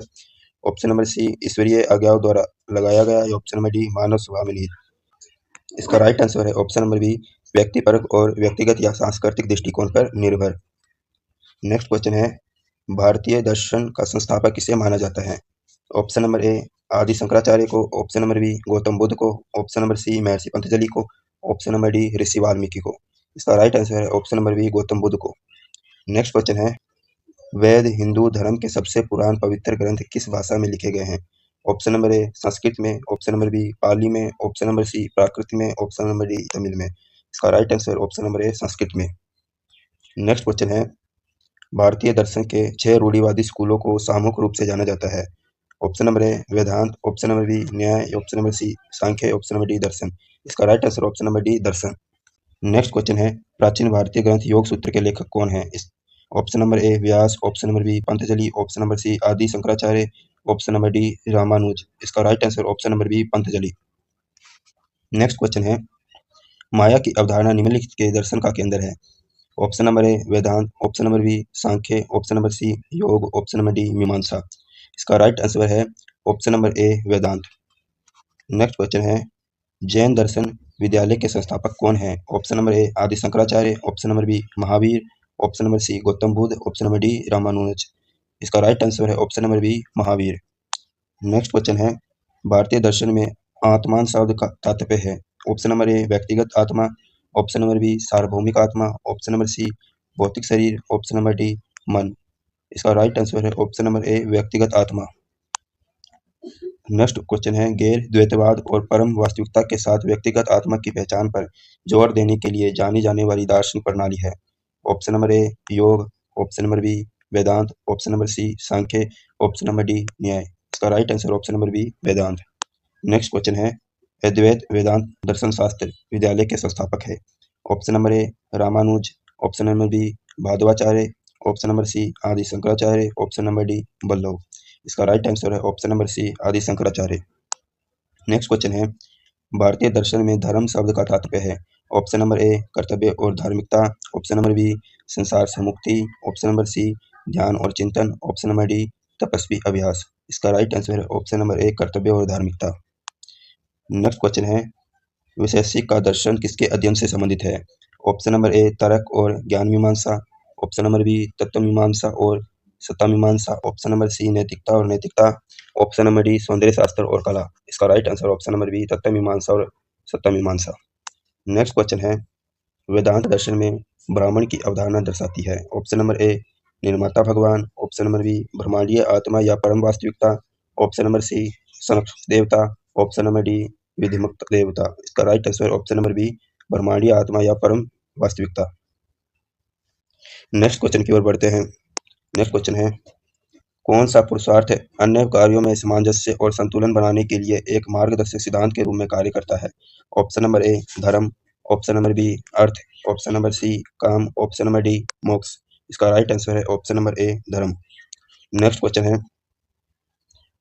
ऑप्शन नंबर सी ईश्वरीय आज्ञाओं द्वारा लगाया गया, या ऑप्शन नंबर डी मानव स्वभाव में निहित। इसका राइट आंसर है ऑप्शन नंबर बी व्यक्तिपरक और व्यक्तिगत या सांस्कृतिक दृष्टिकोण पर निर्भर। नेक्स्ट क्वेश्चन है, भारतीय दर्शन का संस्थापक किसे माना जाता है। Option number A Adi Shankaracharya को, option number B Gautam Buddha को, option number C Maharishi Patanjali को, option number D Rishi Valmiki को। इसका राइट आंसर है option number B Gautam Buddha को। नेक्स्ट क्वेश्चन है, वेद हिंदू धर्म के सबसे पुरान पवित्र ग्रंथ किस भाषा में लिखे गए हैं? ऑप्शन नंबर ए संस्कृत में, ऑप्शन नंबर बी पाली में, ऑप्शन नंबर सी प्राकृत में, ऑप्शन नंबर डी तमिल में। इसका right answer option number A Sanskrit में। नेक्स्ट क्वेश्चन है, भारतीय दर्शन के 6 रूढ़िवादी स्कूलों को सामूहिक रूप से जाना जाता है। Option number A Vedanta, option number B Nyaya, option number C Samkhya, option number D दर्शन। इसका right answer option number D दर्शन। नेक्स्ट क्वेश्चन है, प्राचीन भारतीय ग्रंथ योग सूत्र के लेखक कौन है? Option number A Vyasa, option number B Patanjali, option number C Adi Shankaracharya, option number D Ramanuja. इसका right answer option number B Patanjali. Next question है, माया की अवधारणा निम्नलिखित के दर्शन का केंद्र है। Option number A Vedanta, option number B सांख्य, ऑप्शन नंबर सी योग, ऑप्शन नंबर डी मीमांसा। इसका राइट आंसर है ऑप्शन नंबर ए वेदांत। नेक्स्ट क्वेश्चन है, जैन दर्शन विद्यालय के संस्थापक कौन है? Option number A Adi Shankaracharya, option number B Mahavir, option number C Gautam Buddha, option number D Ramanuja. इसका राइट आंसर है option number B Mahavir. Next question है, भारतीय दर्शन में आत्मान शब्द का तात्पर्य है। ऑप्शन नंबर ए व्यक्तिगत आत्मा, ऑप्शन नंबर बी सार्वभौमिक आत्मा, ऑप्शन नंबर सी भौतिक शरीर, ऑप्शन नंबर डी मन। इसका राइट आंसर है ऑप्शन नंबर ए व्यक्तिगत आत्मा। नेक्स्ट क्वेश्चन है, गैर द्वैतवाद और परम वास्तविकता के साथ व्यक्तिगत आत्मा की पहचान पर जोर देने के लिए जानी जाने वाली दार्शनिक प्रणाली है। Option number A yoga, option number B Vedanta, option number C Samkhya, option number D Nyaya. इसका right answer option number B Vedanta. Next question है, अद्वैत वेदांत दर्शन शास्त्र विद्यालय के संस्थापक है। Option number A Ramanuja, option number B Madhvacharya, option number C Adi Shankaracharya, option number D Vallabha. इसका right answer है option number C Adi Shankaracharya. Next question है, भारतीय दर्शन में धर्म शब्द का तात्पर्य है। ऑप्शन नंबर ए कर्तव्य और धार्मिकता, ऑप्शन नंबर बी संसार से मुक्ति, ऑप्शन नंबर सी ध्यान और चिंतन, ऑप्शन नंबर डी तपस्वी अभ्यास। इसका राइट आंसर है ऑप्शन नंबर ए कर्तव्य और धार्मिकता। नेक्स्ट क्वेश्चन है, वैशेषिक का दर्शन किसके अध्ययन से संबंधित है? ऑप्शन नंबर ए तर्क और ज्ञान मीमांसा, ऑप्शन नंबर बी तत्व मीमांसा और सत्ता मीमांसा, ऑप्शन नंबर सी नैतिकता और नैतिकता, ऑप्शन नंबर डी सौंदर्य शास्त्र और कला। इसका right answer option number B तत्व मीमांसा और सत्ता मीमांसा। नेक्स्ट क्वेश्चन है, वेदांत दर्शन में ब्राह्मण की अवधारणा दर्शाती है। ऑप्शन नंबर ए निर्माता भगवान, ऑप्शन नंबर बी ब्रह्मांडीय आत्मा या परम वास्तविकता, ऑप्शन नंबर सी संरक्षक देवता, ऑप्शन नंबर डी विधिमुक्त देवता। इसका right answer option number B ब्रह्मांडीय आत्मा या परम वास्तविकता। नेक्स्ट क्वेश्चन की ओर बढ़ते हैं। नेक्स्ट क्वेश्चन है, कौन सा पुरुषार्थ अन्य कार्यों में सामंजस्य और संतुलन बनाने के लिए एक मार्गदर्शक सिद्धांत के रूप में कार्य करता है? ऑप्शन नंबर ए धर्म, option number B artha, option number C kama, option number D moksha. इसका राइट आंसर है ऑप्शन नंबर ए धर्म। नेक्स्ट क्वेश्चन है,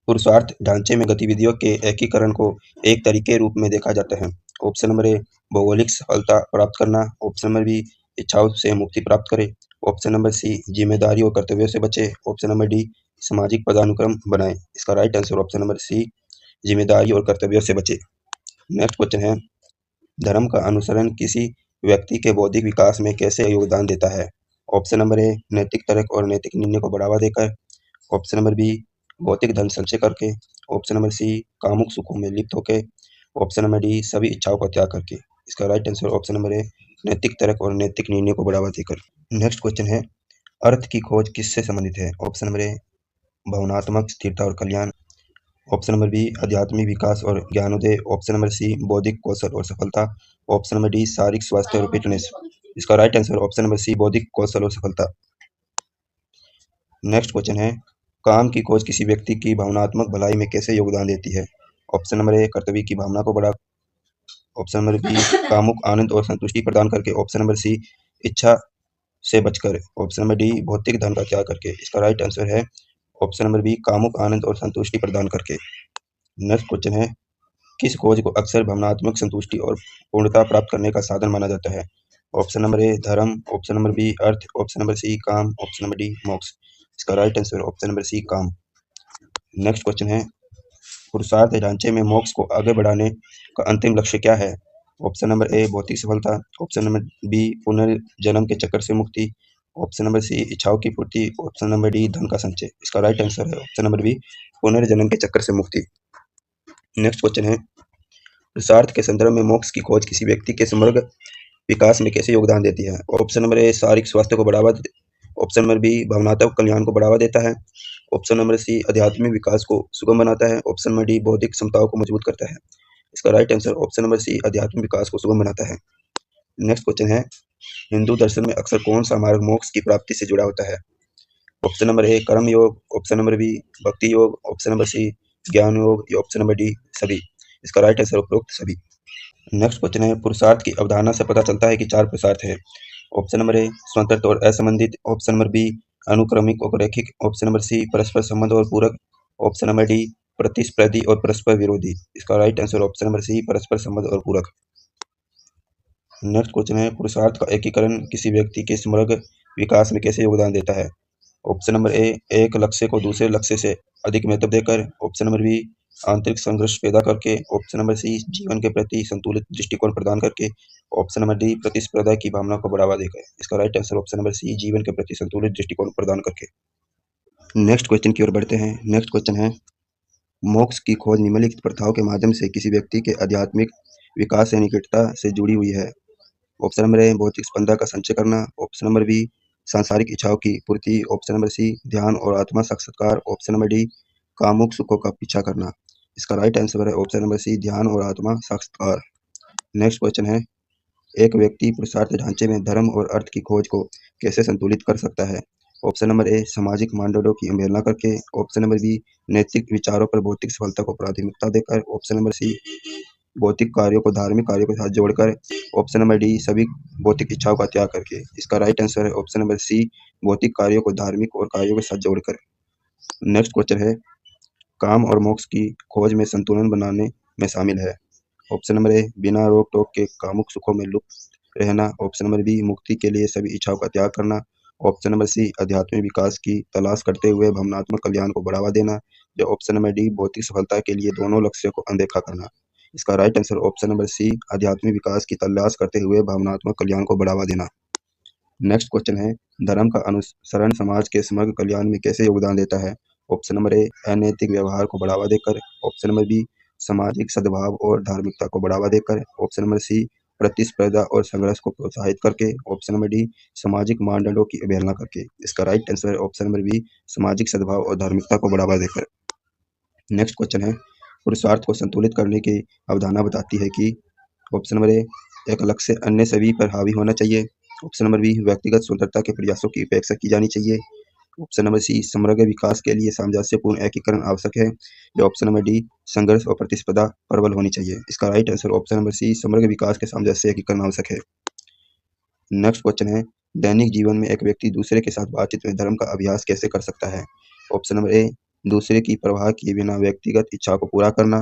पुरुषार्थ ढांचे में गतिविधियों के एकीकरण को एक तरीके रूप में देखा जाता है। ऑप्शन नंबर ए भौगोलिक सफलता प्राप्त करना, ऑप्शन नंबर बी इच्छाओं से मुक्ति प्राप्त करे, ऑप्शन नंबर सी जिम्मेदारी और कर्तव्यों से बचे, ऑप्शन नंबर डी सामाजिक पदानुक्रम बनाए। इसका right answer option number C जिम्मेदारी और कर्तव्यों से बचे। नेक्स्ट क्वेश्चन है, धर्म का अनुसरण किसी व्यक्ति के बौद्धिक विकास में कैसे योगदान देता है? ऑप्शन नंबर ए नैतिक तर्क और नैतिक निर्णय को बढ़ावा देकर, ऑप्शन नंबर बी भौतिक धन संचय करके, ऑप्शन नंबर सी कामुक सुखों में लिप्त होकर, ऑप्शन नंबर डी सभी इच्छाओं का त्याग करके। इसका राइट आंसर ऑप्शन नंबर ए नैतिक तर्क और नैतिक निर्णय को बढ़ावा देकर। नेक्स्ट क्वेश्चन है, अर्थ की खोज किससे संबंधित है? ऑप्शन नंबर ए भावनात्मक स्थिरता और कल्याण, ऑप्शन नंबर बी आध्यात्मिक विकास और ज्ञानोदय, ऑप्शन नंबर सी बौद्धिक कौशल और सफलता, ऑप्शन नंबर डी शारीरिक स्वास्थ्य और फिटनेस। इसका right answer option number C बौद्धिक कौशल और सफलता। नेक्स्ट क्वेश्चन है, काम की खोज किसी व्यक्ति की भावनात्मक भलाई में कैसे योगदान देती है? ऑप्शन नंबर ए कर्तव्य की भावना को बढ़ा, ऑप्शन नंबर बी कामुक आनंद और संतुष्टि प्रदान करके, ऑप्शन नंबर सी इच्छा से बचकर, ऑप्शन नंबर डी भौतिक धन का त्याग करके। इसका राइट आंसर है ऑप्शन नंबर बी कामुक आनंद और संतुष्टि प्रदान करके। नेक्स्ट क्वेश्चन है, किस खोज को अक्सर भावनात्मक संतुष्टि और पूर्णता प्राप्त करने का साधन माना जाता है? ऑप्शन नंबर ए धर्म, option number B artha, option number C kama, option number D moksha. इसका right answer option number C kama. Next question है, पुरुषार्थ ढांचे में मोक्ष को आगे बढ़ाने का अंतिम लक्ष्य क्या है? ऑप्शन नंबर ए भौतिक सफलता, ऑप्शन नंबर बी पुनर्जन्म के चक्कर से मुक्ति, ऑप्शन नंबर सी इच्छाओं की पूर्ति, ऑप्शन नंबर डी धन का संचय। इसका राइट आंसर है ऑप्शन नंबर बी पुनर्जन्म के चक्कर से मुक्ति। नेक्स्ट क्वेश्चन है, पुरुषार्थ के संदर्भ में मोक्ष की खोज किसी व्यक्ति के समग्र विकास में कैसे योगदान देती है? ऑप्शन नंबर ए शारीरिक स्वास्थ्य को बढ़ावा, ऑप्शन नंबर बी भावनात्मक कल्याण को बढ़ावा देता है, ऑप्शन नंबर सी आध्यात्मिक विकास को सुगम बनाता है, ऑप्शन नंबर डी बौद्धिक क्षमताओं को मजबूत करता है। इसका right answer option number C आध्यात्मिक विकास को सुगम बनाता है। नेक्स्ट क्वेश्चन है, हिंदू दर्शन में अक्सर कौन सा मार्ग मोक्ष की प्राप्ति से जुड़ा होता है? ऑप्शन नंबर ए कर्म योग, ऑप्शन नंबर बी भक्ति योग, ऑप्शन नंबर सी ज्ञान योग या ऑप्शन नंबर डी सभी। इसका राइट आंसर उपरोक्त सभी। नेक्स्ट क्वेश्चन है, पुरुषार्थ की अवधारणा से पता चलता है कि 4 पुरुषार्थ है। ऑप्शन नंबर ए स्वतंत्र और असंबंधित, ऑप्शन नंबर बी अनुक्रमिक और रैखिक, ऑप्शन नंबर सी परस्पर संबंध और पूरक, ऑप्शन नंबर डी प्रतिस्पर्धी और परस्पर विरोधी। इसका right answer option number C परस्पर संबंध और पूरक। नेक्स्ट क्वेश्चन है, पुरुषार्थ का एकीकरण किसी व्यक्ति के समग्र विकास में कैसे योगदान देता है? ऑप्शन नंबर ए एक लक्ष्य को दूसरे लक्ष्य से अधिक महत्व देकर, ऑप्शन नंबर बी आंतरिक संघर्ष पैदा करके, ऑप्शन नंबर सी जीवन के प्रति संतुलित दृष्टिकोण प्रदान करके, ऑप्शन नंबर डी प्रतिस्पर्धा की भावना को बढ़ावा देकर। इसका right answer option number C जीवन के प्रति संतुलित दृष्टिकोण प्रदान करके। नेक्स्ट क्वेश्चन की ओर बढ़ते हैं। नेक्स्ट क्वेश्चन है, मोक्ष की खोज निम्नलिखित प्रथाओं के माध्यम से किसी व्यक्ति के आध्यात्मिक विकास से निकटता से जुड़ी हुई है। ऑप्शन नंबर ए भौतिक स्पंदन का संचय करना, ऑप्शन नंबर बी सांसारिक इच्छाओं की पूर्ति, ऑप्शन नंबर सी ध्यान और आत्मा साक्षात्कार, ऑप्शन नंबर डी कामुक सुखों का पीछा करना। इसका राइट आंसर है ऑप्शन नंबर सी ध्यान और आत्मा साक्षात्कार। नेक्स्ट क्वेश्चन है, एक व्यक्ति पुरुषार्थ ढांचे में धर्म और अर्थ की खोज को कैसे संतुलित कर सकता है? ऑप्शन नंबर ए सामाजिक मानदंडों की अवहेलना करके, ऑप्शन नंबर बी नैतिक विचारों पर भौतिक सफलता को प्राथमिकता देकर, ऑप्शन नंबर सी भौतिक कार्यों को धार्मिक कार्यों के साथ जोड़कर, ऑप्शन नंबर डी सभी भौतिक इच्छाओं का त्याग करके। इसका राइट आंसर है ऑप्शन नंबर सी भौतिक कार्यों को धार्मिक और कार्यों के साथ जोड़कर। नेक्स्ट क्वेश्चन है, काम और मोक्ष की खोज में संतुलन बनाने में शामिल है। ऑप्शन नंबर ए बिना रोक टोक के कामुक सुखों में लुप्त रहना, ऑप्शन नंबर बी मुक्ति के लिए सभी इच्छाओं का त्याग करना, ऑप्शन नंबर सी आध्यात्मिक विकास की तलाश करते हुए भावनात्मक कल्याण को बढ़ावा देना, या ऑप्शन नंबर डी भौतिक सफलता के लिए दोनों लक्ष्यों को अनदेखा करना। इसका right answer option number C आध्यात्मिक विकास की तलाश करते हुए भावनात्मक कल्याण को बढ़ावा देना। नेक्स्ट क्वेश्चन है, धर्म का अनुसरण समाज के समग्र कल्याण में कैसे योगदान देता है? ऑप्शन नंबर ए अनैतिक व्यवहार को बढ़ावा देकर, ऑप्शन नंबर बी सामाजिक सद्भाव और धार्मिकता को बढ़ावा देकर, ऑप्शन नंबर सी प्रतिस्पर्धा और संघर्ष को प्रोत्साहित करके, ऑप्शन नंबर डी सामाजिक मानदंडों की अवहेलना करके। इसका राइट आंसर है ऑप्शन नंबर बी सामाजिक सद्भाव और धार्मिकता को बढ़ावा देकर। नेक्स्ट क्वेश्चन है, पुरुषार्थ को संतुलित करने की अवधारणा बताती है कि, ऑप्शन नंबर ए एक लक्ष्य अन्य सभी पर हावी होना चाहिए, ऑप्शन नंबर बी व्यक्तिगत स्वतंत्रता के प्रयासों की अपेक्षा की जानी चाहिए, ऑप्शन नंबर सी समग्र विकास के लिए सामंजस्यपूर्ण एकीकरण आवश्यक है, या ऑप्शन नंबर डी संघर्ष और प्रतिस्पर्धा प्रबल होनी चाहिए। इसका right answer option number C समग्र विकास के सामंजस्य एकीकरण आवश्यक है। नेक्स्ट क्वेश्चन है, दैनिक जीवन में एक व्यक्ति दूसरे के साथ बातचीत में धर्म का अभ्यास कैसे कर सकता है? ऑप्शन नंबर ए दूसरे की परवाह किए बिना व्यक्तिगत इच्छा को पूरा करना,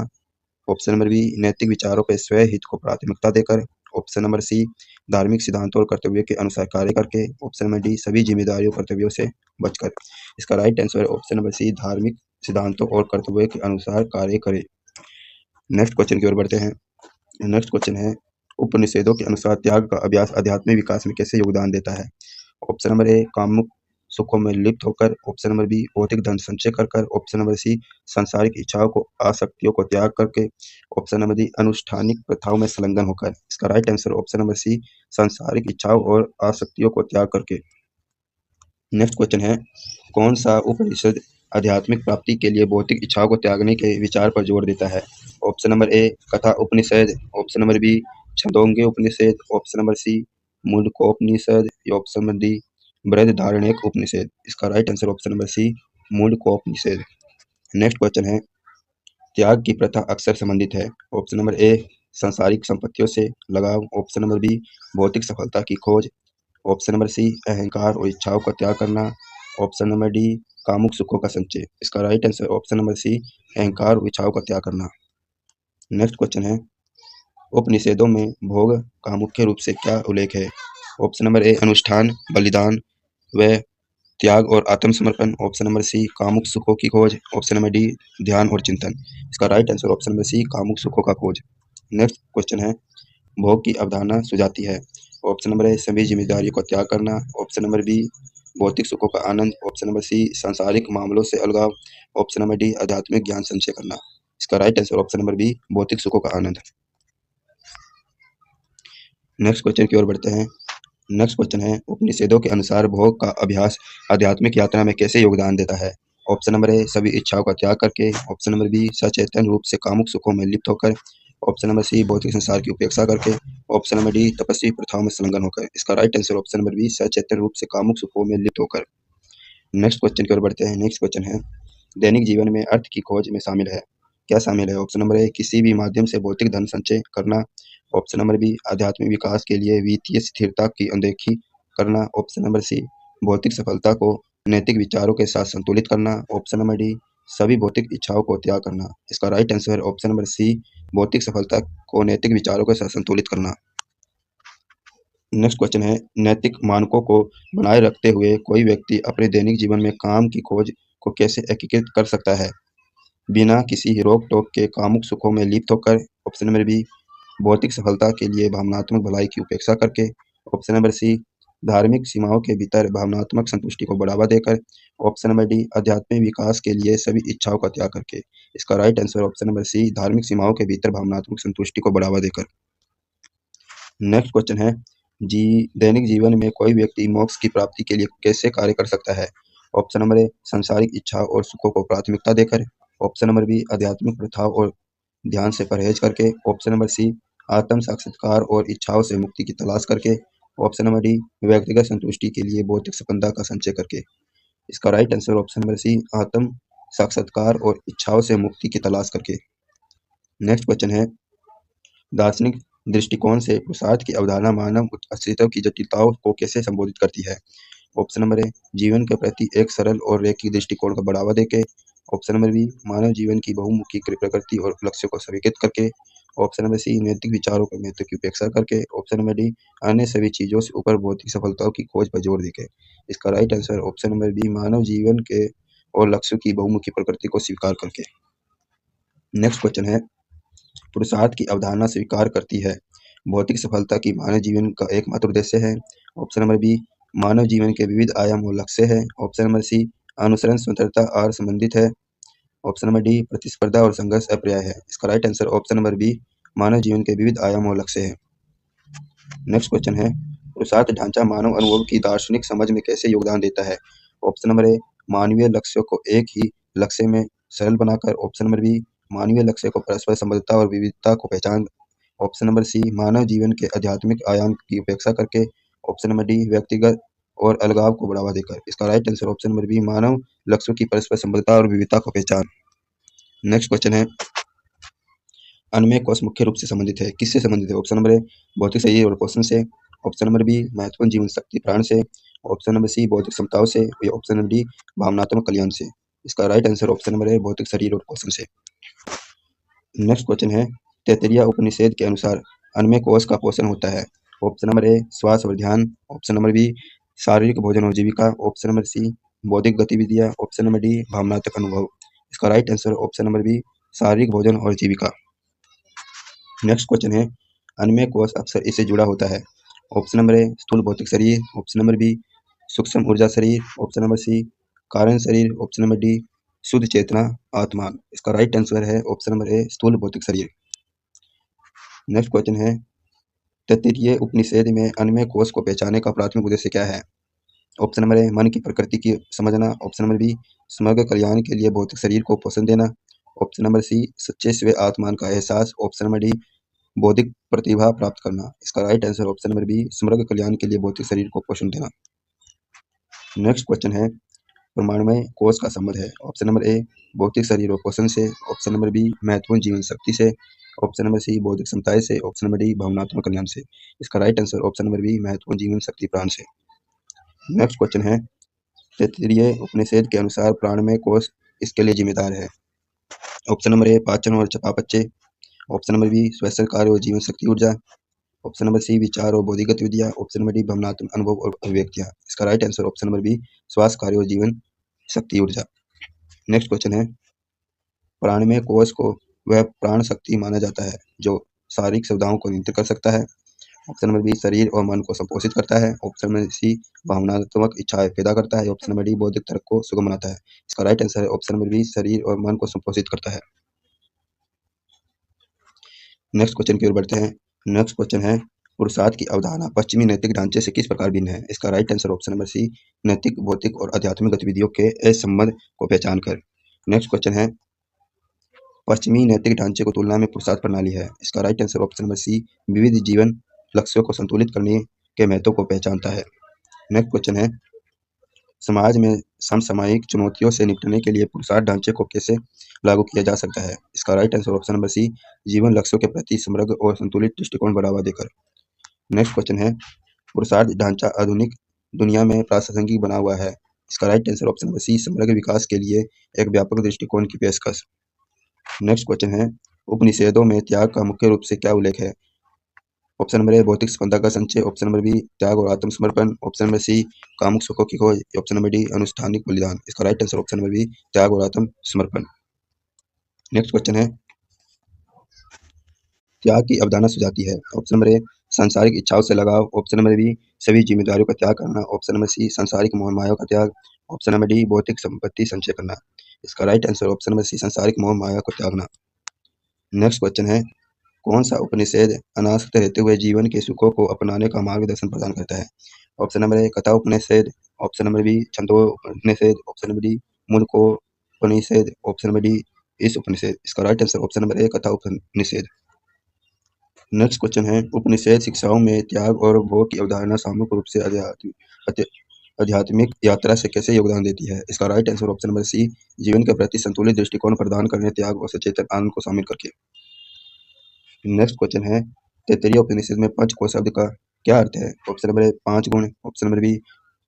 ऑप्शन नंबर बी नैतिक विचारों पर स्वयं हित को प्राथमिकता देकर, ऑप्शन नंबर सी धार्मिक सिद्धांतों और कर्तव्यों के अनुसार कार्य करके, ऑप्शन नंबर डी सभी जिम्मेदारियों कर्तव्यों से बचकर। इसका राइट आंसर है ऑप्शन नंबर सी धार्मिक सिद्धांतों और कर्तव्यों के अनुसार कार्य करे। नेक्स्ट क्वेश्चन की ओर बढ़ते हैं। नेक्स्ट क्वेश्चन है, उपनिषदों के अनुसार त्याग का अभ्यास आध्यात्मिक विकास में कैसे योगदान देता है? ऑप्शन नंबर ए कामुक सुखों में लिप्त होकर, ऑप्शन नंबर बी भौतिक धन संचय कर, ऑप्शन नंबर सी सांसारिक इच्छाओं को आसक्तियों को त्याग करके, ऑप्शन नंबर डी अनुष्ठानिक प्रथाओं में संलग्न होकर। इसका right answer option number C सांसारिक इच्छाओं और आसक्तियों को त्याग करके। नेक्स्ट क्वेश्चन है, कौन सा उपनिषद आध्यात्मिक प्राप्ति के लिए भौतिक इच्छाओं को त्यागने के विचार पर जोर देता है? Option number A Katha Upanishad, option number B Chandogya Upanishad, option number C Mundakopanishad, या option number D Brihadaranyaka Upanishad. इसका right answer option number C Mundakopanishad. Next question है, त्याग की प्रथा अक्सर संबंधित है। ऑप्शन नंबर ए सांसारिक संपत्तियों से लगाव, ऑप्शन नंबर बी भौतिक सफलता की खोज, ऑप्शन नंबर सी अहंकार और इच्छाओं का त्याग करना, ऑप्शन नंबर डी कामुक सुखों का संचय। इसका right answer option number C अहंकार और इच्छाओं का त्याग करना। नेक्स्ट क्वेश्चन है, उपनिषदों में भोग का मुख्य रूप से क्या उल्लेख है? ऑप्शन नंबर ए अनुष्ठान, बलिदान व त्याग और आत्मसमर्पण, ऑप्शन नंबर सी कामुक सुखों की खोज, ऑप्शन नंबर डी ध्यान और चिंतन। इसका right answer option number C कामुक सुखों का खोज। नेक्स्ट क्वेश्चन है, भोग की अवधारणा सुझाती है। ऑप्शन नंबर ए सभी जिम्मेदारियों का त्याग करना, ऑप्शन नंबर बी भौतिक सुखों का आनंद, ऑप्शन नंबर सी सांसारिक मामलों से अलगाव, ऑप्शन नंबर डी आध्यात्मिक ज्ञान संचय करना। इसका right answer option number B, भौतिक सुखों का आनंद। नेक्स्ट क्वेश्चन की ओर बढ़ते हैं। नेक्स्ट क्वेश्चन है, उपनिषदों के अनुसार भोग का अभ्यास आध्यात्मिक यात्रा में कैसे योगदान देता है? ऑप्शन नंबर ए, सभी इच्छाओं का त्याग करके। ऑप्शन नंबर बी, सचेतन रूप से कामुक सुखों में लिप्त होकर। ऑप्शन नंबर सी, भौतिक संसार की उपेक्षा करके। ऑप्शन नंबर डी, तपस्वी प्रथाओं में संलग्न होकर। इसका right answer option number B, सचेतन रूप से कामुक सुखों में लिप्त होकर। नेक्स्ट क्वेश्चन की ओर बढ़ते हैं। नेक्स्ट क्वेश्चन है, दैनिक जीवन में अर्थ की खोज में शामिल है, क्या शामिल है? ऑप्शन नंबर ए, किसी भी माध्यम से भौतिक धन संचय करना। ऑप्शन नंबर बी, आध्यात्मिक विकास के लिए वित्तीय स्थिरता की अनदेखी करना। ऑप्शन नंबर सी, भौतिक सफलता को नैतिक विचारों के साथ संतुलित करना। ऑप्शन नंबर डी, सभी भौतिक इच्छाओं को त्याग करना। इसका right answer option number C, भौतिक सफलता को नैतिक विचारों के साथ संतुलित करना। नेक्स्ट क्वेश्चन है, नैतिक मानकों को बनाए रखते हुए कोई व्यक्ति अपने दैनिक जीवन में काम की खोज को कैसे एकीकृत कर सकता है? बिना किसी रोक टोक के कामुक सुखों में लिप्त होकर। ऑप्शन नंबर बी, भौतिक सफलता के लिए भावनात्मक भलाई की उपेक्षा करके। ऑप्शन नंबर सी, धार्मिक सीमाओं के भीतर भावनात्मक संतुष्टि को बढ़ावा देकर। ऑप्शन नंबर डी, आध्यात्मिक विकास के लिए सभी इच्छाओं का त्याग करके। इसका right answer option number C, धार्मिक सीमाओं के भीतर भावनात्मक संतुष्टि को बढ़ावा देकर। नेक्स्ट क्वेश्चन है, दैनिक जीवन में कोई व्यक्ति मोक्ष की प्राप्ति के लिए कैसे कार्य कर सकता है? ऑप्शन नंबर ए, सांसारिक इच्छा और सुखों को प्राथमिकता देकर। ऑप्शन नंबर बी, आध्यात्मिक प्रथाओं और ध्यान से परहेज करके। ऑप्शन नंबर सी, आत्म साक्षात्कार और इच्छाओं से मुक्ति की तलाश करके। ऑप्शन नंबर डी, व्यक्तिगत संतुष्टि के लिए भौतिक संपदा का संचय करके। इसका right answer option number C, आत्म साक्षात्कार और इच्छाओं से मुक्ति की तलाश करके। नेक्स्ट क्वेश्चन है, दार्शनिक दृष्टिकोण से पुरुषार्थ की अवधारणा मानव अस्तित्व की जटिलताओं को कैसे संबोधित करती है? ऑप्शन नंबर ए, जीवन के प्रति एक सरल और रैखिक दृष्टिकोण को बढ़ावा देके। ऑप्शन नंबर बी, मानव जीवन की बहुमुखी प्रकृति और लक्ष्यों को स्वीकृत करके। ऑप्शन नंबर सी, नैतिक विचारों के महत्व की उपेक्षा करके। ऑप्शन नंबर डी, अन्य सभी चीजों से ऊपर भौतिक सफलताओं की खोज पर जोर देके। इसका right answer option number B, मानव जीवन के और लक्ष्यों की बहुमुखी प्रकृति को स्वीकार करके। नेक्स्ट क्वेश्चन है, पुरुषार्थ की अवधारणा स्वीकार करती है भौतिक सफलता की मानव जीवन का एकमात्र उद्देश्य है। ऑप्शन नंबर बी, मानव जीवन के विविध आयाम और लक्ष्य है। ऑप्शन नंबर सी, अनुसरण स्वतंत्रता और संबंधित है। ऑप्शन नंबर डी, प्रतिस्पर्धा और संघर्ष अपर्याय है। इसका right answer option number B, मानव जीवन के विविध आयाम और लक्ष्य है। नेक्स्ट क्वेश्चन है, पुरुषार्थ ढांचा मानव अनुभव की दार्शनिक समझ में कैसे योगदान देता है? ऑप्शन नंबर ए, मानवीय लक्ष्यों को एक ही लक्ष्य में सरल बनाकर। ऑप्शन नंबर बी, मानवीय लक्ष्य को परस्पर संबद्धता और विविधता को पहचान। ऑप्शन नंबर सी, मानव जीवन के आध्यात्मिक आयाम की उपेक्षा करके। ऑप्शन नंबर डी, व्यक्तिगत और अलगाव को बढ़ावा देकर। इसका right answer option number B, मानव लक्ष्यों की परस्पर संबद्धता और विविधता को पहचान। नेक्स्ट क्वेश्चन है, अन्नमय कोश मुख्य रूप से संबंधित है, किससे संबंधित है? ऑप्शन नंबर ए, भौतिक शरीर और पोषण से। ऑप्शन नंबर बी, महत्वपूर्ण जीवन शक्ति प्राण से। ऑप्शन नंबर सी, बौद्धिक क्षमताओं से। या ऑप्शन नंबर डी, भावनात्मक कल्याण से। इसका राइट आंसर ऑप्शन नंबर ए, भौतिक शरीर और पोषण से। नेक्स्ट क्वेश्चन है, तैत्तिरीय उपनिषद के अनुसार अन्नमय कोश का पोषण होता है। ऑप्शन नंबर ए, श्वास और ध्यान। ऑप्शन नंबर बी, शारीरिक भोजन और जीविका। ऑप्शन नंबर सी, बौद्धिक गतिविधियां। ऑप्शन नंबर डी, भावनात्मक अनुभव। इसका right answer option number B, शारीरिक भोजन और जीविका। नेक्स्ट क्वेश्चन है, अन्नमय कोश अक्सर इससे जुड़ा होता है। ऑप्शन नंबर ए, स्थूल भौतिक शरीर। ऑप्शन नंबर बी, सूक्ष्म ऊर्जा शरीर। ऑप्शन नंबर सी, कारण शरीर। ऑप्शन नंबर डी, शुद्ध चेतना आत्मा। इसका राइट आंसर है ऑप्शन नंबर ए, स्थूल भौतिक शरीर। नेक्स्ट क्वेश्चन है, तैत्तिरीय उपनिषद में अन्नमय कोश को पहचानने का प्राथमिक उद्देश्य क्या है? ऑप्शन नंबर ए, मन की प्रकृति की समझना। ऑप्शन नंबर बी, समग्र कल्याण के लिए भौतिक शरीर को पोषण देना। ऑप्शन नंबर सी, सच्चे स्व आत्मान का एहसास। ऑप्शन नंबर डी, बौद्धिक प्रतिभा प्राप्त करना। इसका right answer option number B, समग्र कल्याण के लिए भौतिक शरीर को पोषण देना। नेक्स्ट क्वेश्चन है, परमाणुमय कोश का संबंध है। ऑप्शन नंबर ए, भौतिक शरीर और पोषण से। ऑप्शन नंबर बी, महत्वपूर्ण जीवन शक्ति से। ऑप्शन नंबर सी, बौद्धिक क्षमताएं से। ऑप्शन नंबर डी, भावनात्मक कल्याण से। इसका right answer option number B, महत्वपूर्ण जीवन शक्ति प्राण से। नेक्स्ट क्वेश्चन है, तैत्तिरीय उपनिषद के अनुसार प्राणमय कोश इसके लिए जिम्मेदार है। ऑप्शन नंबर ए, पाचन और चयापचय। ऑप्शन नंबर बी, श्वसन कार्य और जीवन शक्ति ऊर्जा। ऑप्शन नंबर सी, विचार और बौद्धिक गतिविधियां। ऑप्शन नंबर डी, भावनात्मक अनुभव और अभिव्यक्तियां। इसका right answer option number B, श्वास कार्य और जीवन शक्ति ऊर्जा। नेक्स्ट क्वेश्चन है, प्राणमय कोश को वह प्राण शक्ति माना जाता है जो शारीरिक सुविधाओं को नियंत्रित कर सकता है। ऑप्शन नंबर बी, शरीर और मन को संपोषित करता है। ऑप्शन नंबर सी, भावनात्मक इच्छाएं पैदा करता है। ऑप्शन नंबर डी, बौद्धिक तर्क को सुगम बनाता है। इसका राइट आंसर है ऑप्शन नंबर बी, शरीर और मन को संपोषित करता है। नेक्स्ट क्वेश्चन की ओर बढ़ते हैं। नेक्स्ट क्वेश्चन है, पुरुषार्थ की अवधारणा पश्चिमी नैतिक ढांचे से किस प्रकार भिन्न है? इसका right answer option number C, नैतिक, भौतिक और आध्यात्मिक गतिविधियों के असंबंध को पहचान कर। नेक्स्ट क्वेश्चन है, पश्चिमी नैतिक ढांचे को तुलना में पुरुषार्थ प्रणाली है। इसका right answer option number C, विविध जीवन लक्ष्यों को संतुलित करने के महत्व को पहचानता है। नेक्स्ट क्वेश्चन है, समाज में समसामयिक चुनौतियों से निपटने के लिए पुरुषार्थ ढांचे को कैसे लागू किया जा सकता है? इसका right answer option number C, जीवन लक्ष्यों के प्रति समग्र और संतुलित दृष्टिकोण बढ़ावा देकर। नेक्स्ट क्वेश्चन है, पुरुषार्थ ढांचा आधुनिक दुनिया में प्रासंगिक बना हुआ है। इसका right answer option number C, समग्र विकास के लिए एक व्यापक दृष्टिकोण की पेशकश। नेक्स्ट क्वेश्चन है, उपनिषेधों में त्याग का मुख्य रूप से क्या उल्लेख है? ऑप्शन नंबर ए, भौतिक संपदा का संचय। ऑप्शन नंबर बी, त्याग और आत्मसमर्पण। ऑप्शन नंबर सी, कामुक सुखों की खोज। ऑप्शन नंबर डी, अनुष्ठानिक बलिदान। इसका right answer option number B, त्याग और आत्मसमर्पण। नेक्स्ट क्वेश्चन है, त्याग की अवधारणा सुझाती है। ऑप्शन नंबर ए, सांसारिक इच्छाओं से लगाव। ऑप्शन नंबर बी, सभी जिम्मेदारियों का त्याग करना। ऑप्शन नंबर सी, सांसारिक मोह माया का त्याग। ऑप्शन नंबर डी, भौतिक संपत्ति संचय करना। इसका right answer option number C, सांसारिक मोह माया को त्यागना। नेक्स्ट क्वेश्चन है, कौन सा उपनिषेध अनासक्त रहते हुए जीवन के सुखों को अपनाने का मार्गदर्शन प्रदान करता है? Option number A, Katha Upanishad. Option number B, Chandogya Upanishad. Option number D, Mundaka Upanishad. Option number D, इस उपनिषेध। इसका right answer option number A, Katha Upanishad. Next question है, उपनिषेध शिक्षाओं में त्याग और भोग की अवधारणा सामूहिक रूप से आध्यात्मिक यात्रा से कैसे योगदान देती है? इसका right answer option number C, जीवन के प्रति संतुलित दृष्टिकोण प्रदान करने, त्याग और सचेतन आनंद को शामिल करके। नेक्स्ट क्वेश्चन है, तैत्तिरीय उपनिषद में पंच को शब्द का क्या अर्थ है? ऑप्शन नंबर ए, 5 गुण। ऑप्शन नंबर बी,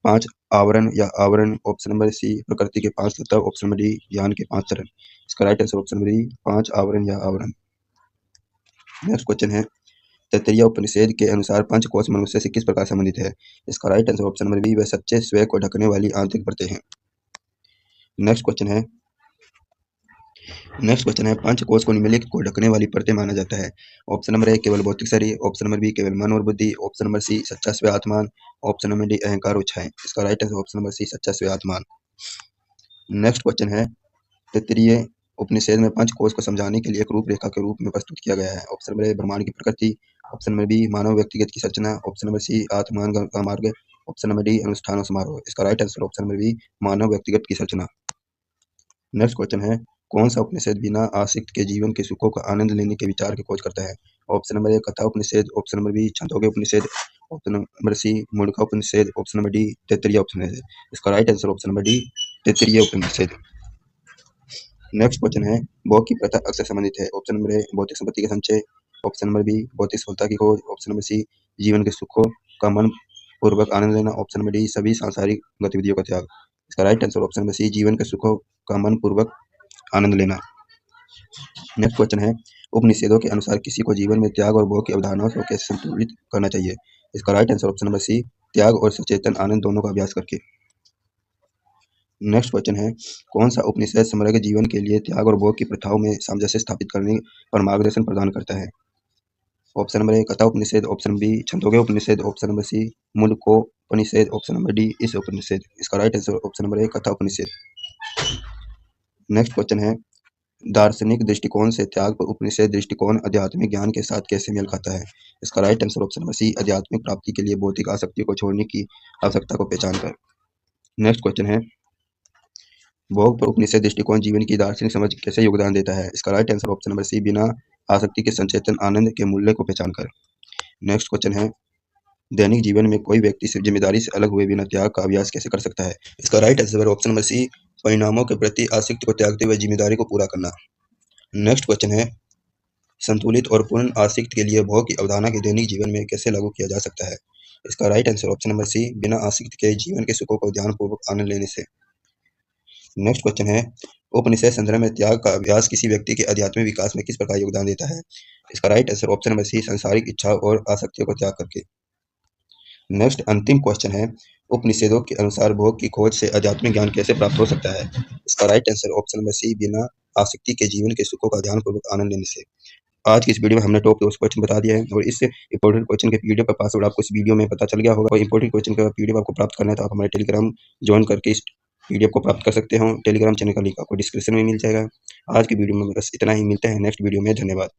5 आवरण या आवरण। ऑप्शन नंबर सी, प्रकृति के 5 तत्व। ऑप्शन नंबर डी, ज्ञान के 5 चरण। इसका right answer option number D, 5 आवरण या आवरण। नेक्स्ट क्वेश्चन है, तैत्तिरीय उपनिषद के अनुसार पंचकोश मनुष्य से किस प्रकार संबंधित है? इसका right answer option number B, वह सच्चे स्वयं को ढकने वाली आंतरिक परतें हैं। नेक्स्ट क्वेश्चन है, पंचकोश को निम्नलिखित को ढकने वाली परतें माना जाता है। ऑप्शन नंबर ए, केवल भौतिक शरीर। ऑप्शन नंबर बी, केवल मन और बुद्धि। ऑप्शन नंबर सी, सच्चा स्व आत्मान। ऑप्शन नंबर डी, अहंकार और इच्छाएं। इसका right answer option number C, सच्चा स्व आत्मान। नेक्स्ट क्वेश्चन है, तैत्तिरीय उपनिषद में पंचकोश को समझाने के लिए एक रूपरेखा के रूप में प्रस्तुत किया गया है। ऑप्शन नंबर ए, ब्रह्मांड की प्रकृति। ऑप्शन नंबर बी, मानव व्यक्तिगत की संरचना। ऑप्शन नंबर सी, आत्मान का मार्ग। ऑप्शन नंबर डी, अनुष्ठान और समारोह। इसका right answer option number B, मानव व्यक्तिगत की संरचना। नेक्स्ट क्वेश्चन है, कौन सा उपनिषद बिना आसक्त के जीवन के सुखों का आनंद लेने के विचार की खोज करता है? Option number A, Katha Upanishad. Option number B, Chandogya Upanishad. Option number C, Mundaka Upanishad. Option number D, Taittiriya Upanishad. इसका right answer option number D, Taittiriya Upanishad. Next question है, भोग की प्रथा अक्सर संबंधित है। ऑप्शन नंबर ए, भौतिक संपत्ति का संचय। ऑप्शन नंबर बी, भौतिक सफलता की खोज। ऑप्शन नंबर सी, जीवन के सुखों का मन पूर्वक आनंद लेना। ऑप्शन नंबर डी, सभी सांसारिक गतिविधियों का त्याग। इसका right answer option number C, जीवन के सुखों का मन पूर्वक आनंद लेना। नेक्स्ट क्वेश्चन है, उपनिषदों के अनुसार किसी को जीवन में त्याग और भोग की अवधारणाओं को कैसे संतुलित करना चाहिए? इसका right answer option number C, त्याग और सचेतन आनंद दोनों का अभ्यास करके। नेक्स्ट क्वेश्चन है, कौन सा उपनिषद समग्र जीवन के लिए त्याग और भोग की प्रथाओं में सामंजस्य स्थापित करने पर मार्गदर्शन प्रदान करता है? Option number A, Katha Upanishad. Option B, Chandogya Upanishad. Option number C, Mundaka Upanishad. Option number D, इस उपनिषद। इसका right answer option number A, Katha Upanishad. Next question है, दार्शनिक दृष्टिकोण से त्याग पर उपनिषद दृष्टिकोण आध्यात्मिक ज्ञान के साथ कैसे मेल खाता है? इसका right answer option number C, आध्यात्मिक प्राप्ति के लिए भौतिक आसक्ति को छोड़ने की आवश्यकता को पहचान कर। नेक्स्ट क्वेश्चन है, भोग पर उपनिषद दृष्टिकोण जीवन की दार्शनिक समझ कैसे योगदान देता है? इसका right answer option number C, बिना आसक्ति के संचेतन आनंद के मूल्य को पहचान कर। नेक्स्ट क्वेश्चन है, दैनिक जीवन में कोई व्यक्ति सिर्फ जिम्मेदारी से अलग हुए बिना त्याग का अभ्यास कैसे कर सकता है? इसका right answer option number C, परिणामों के प्रति आसक्ति को त्यागते हुए जिम्मेदारी को पूरा करना। नेक्स्ट क्वेश्चन है, संतुलित और पूर्ण आसक्ति के लिए भोग की अवधारणा के दैनिक जीवन में कैसे लागू किया जा सकता है? इसका right answer option number C, बिना आसक्ति के जीवन के सुखों को ध्यानपूर्वक आनंद लेने से। नेक्स्ट क्वेश्चन है, उपनिषद संदर्भ में त्याग का अभ्यास किसी व्यक्ति के आध्यात्मिक विकास में किस प्रकार योगदान देता है? इसका right answer option number C, सांसारिक इच्छा और आसक्तियों को त्याग करके। नेक्स्ट अंतिम क्वेश्चन है, उपनिषदों के अनुसार भोग की खोज से आध्यात्मिक ज्ञान कैसे प्राप्त हो सकता है? इसका right answer option number C, बिना आसक्ति के जीवन के सुखों का ध्यानपूर्वक आनंद लेने से। आज की इस वीडियो में हमने टॉप 2 क्वेश्चन बता दिया है और इस इंपॉर्टेंट क्वेश्चन के पीडीएफ का पासवर्ड आपको इस वीडियो में पता चल गया होगा। और इंपॉर्टेंट क्वेश्चन का पीडीएफ आपको प्राप्त करना है तो आप हमारे टेलीग्राम ज्वाइन करके इस पीडीएफ को प्राप्त कर सकते हो। टेलीग्राम चैनल का लिंक आपको डिस्क्रिप्शन में मिल जाएगा। आज की वीडियो में बस इतना ही, मिलते हैं नेक्स्ट वीडियो में। धन्यवाद।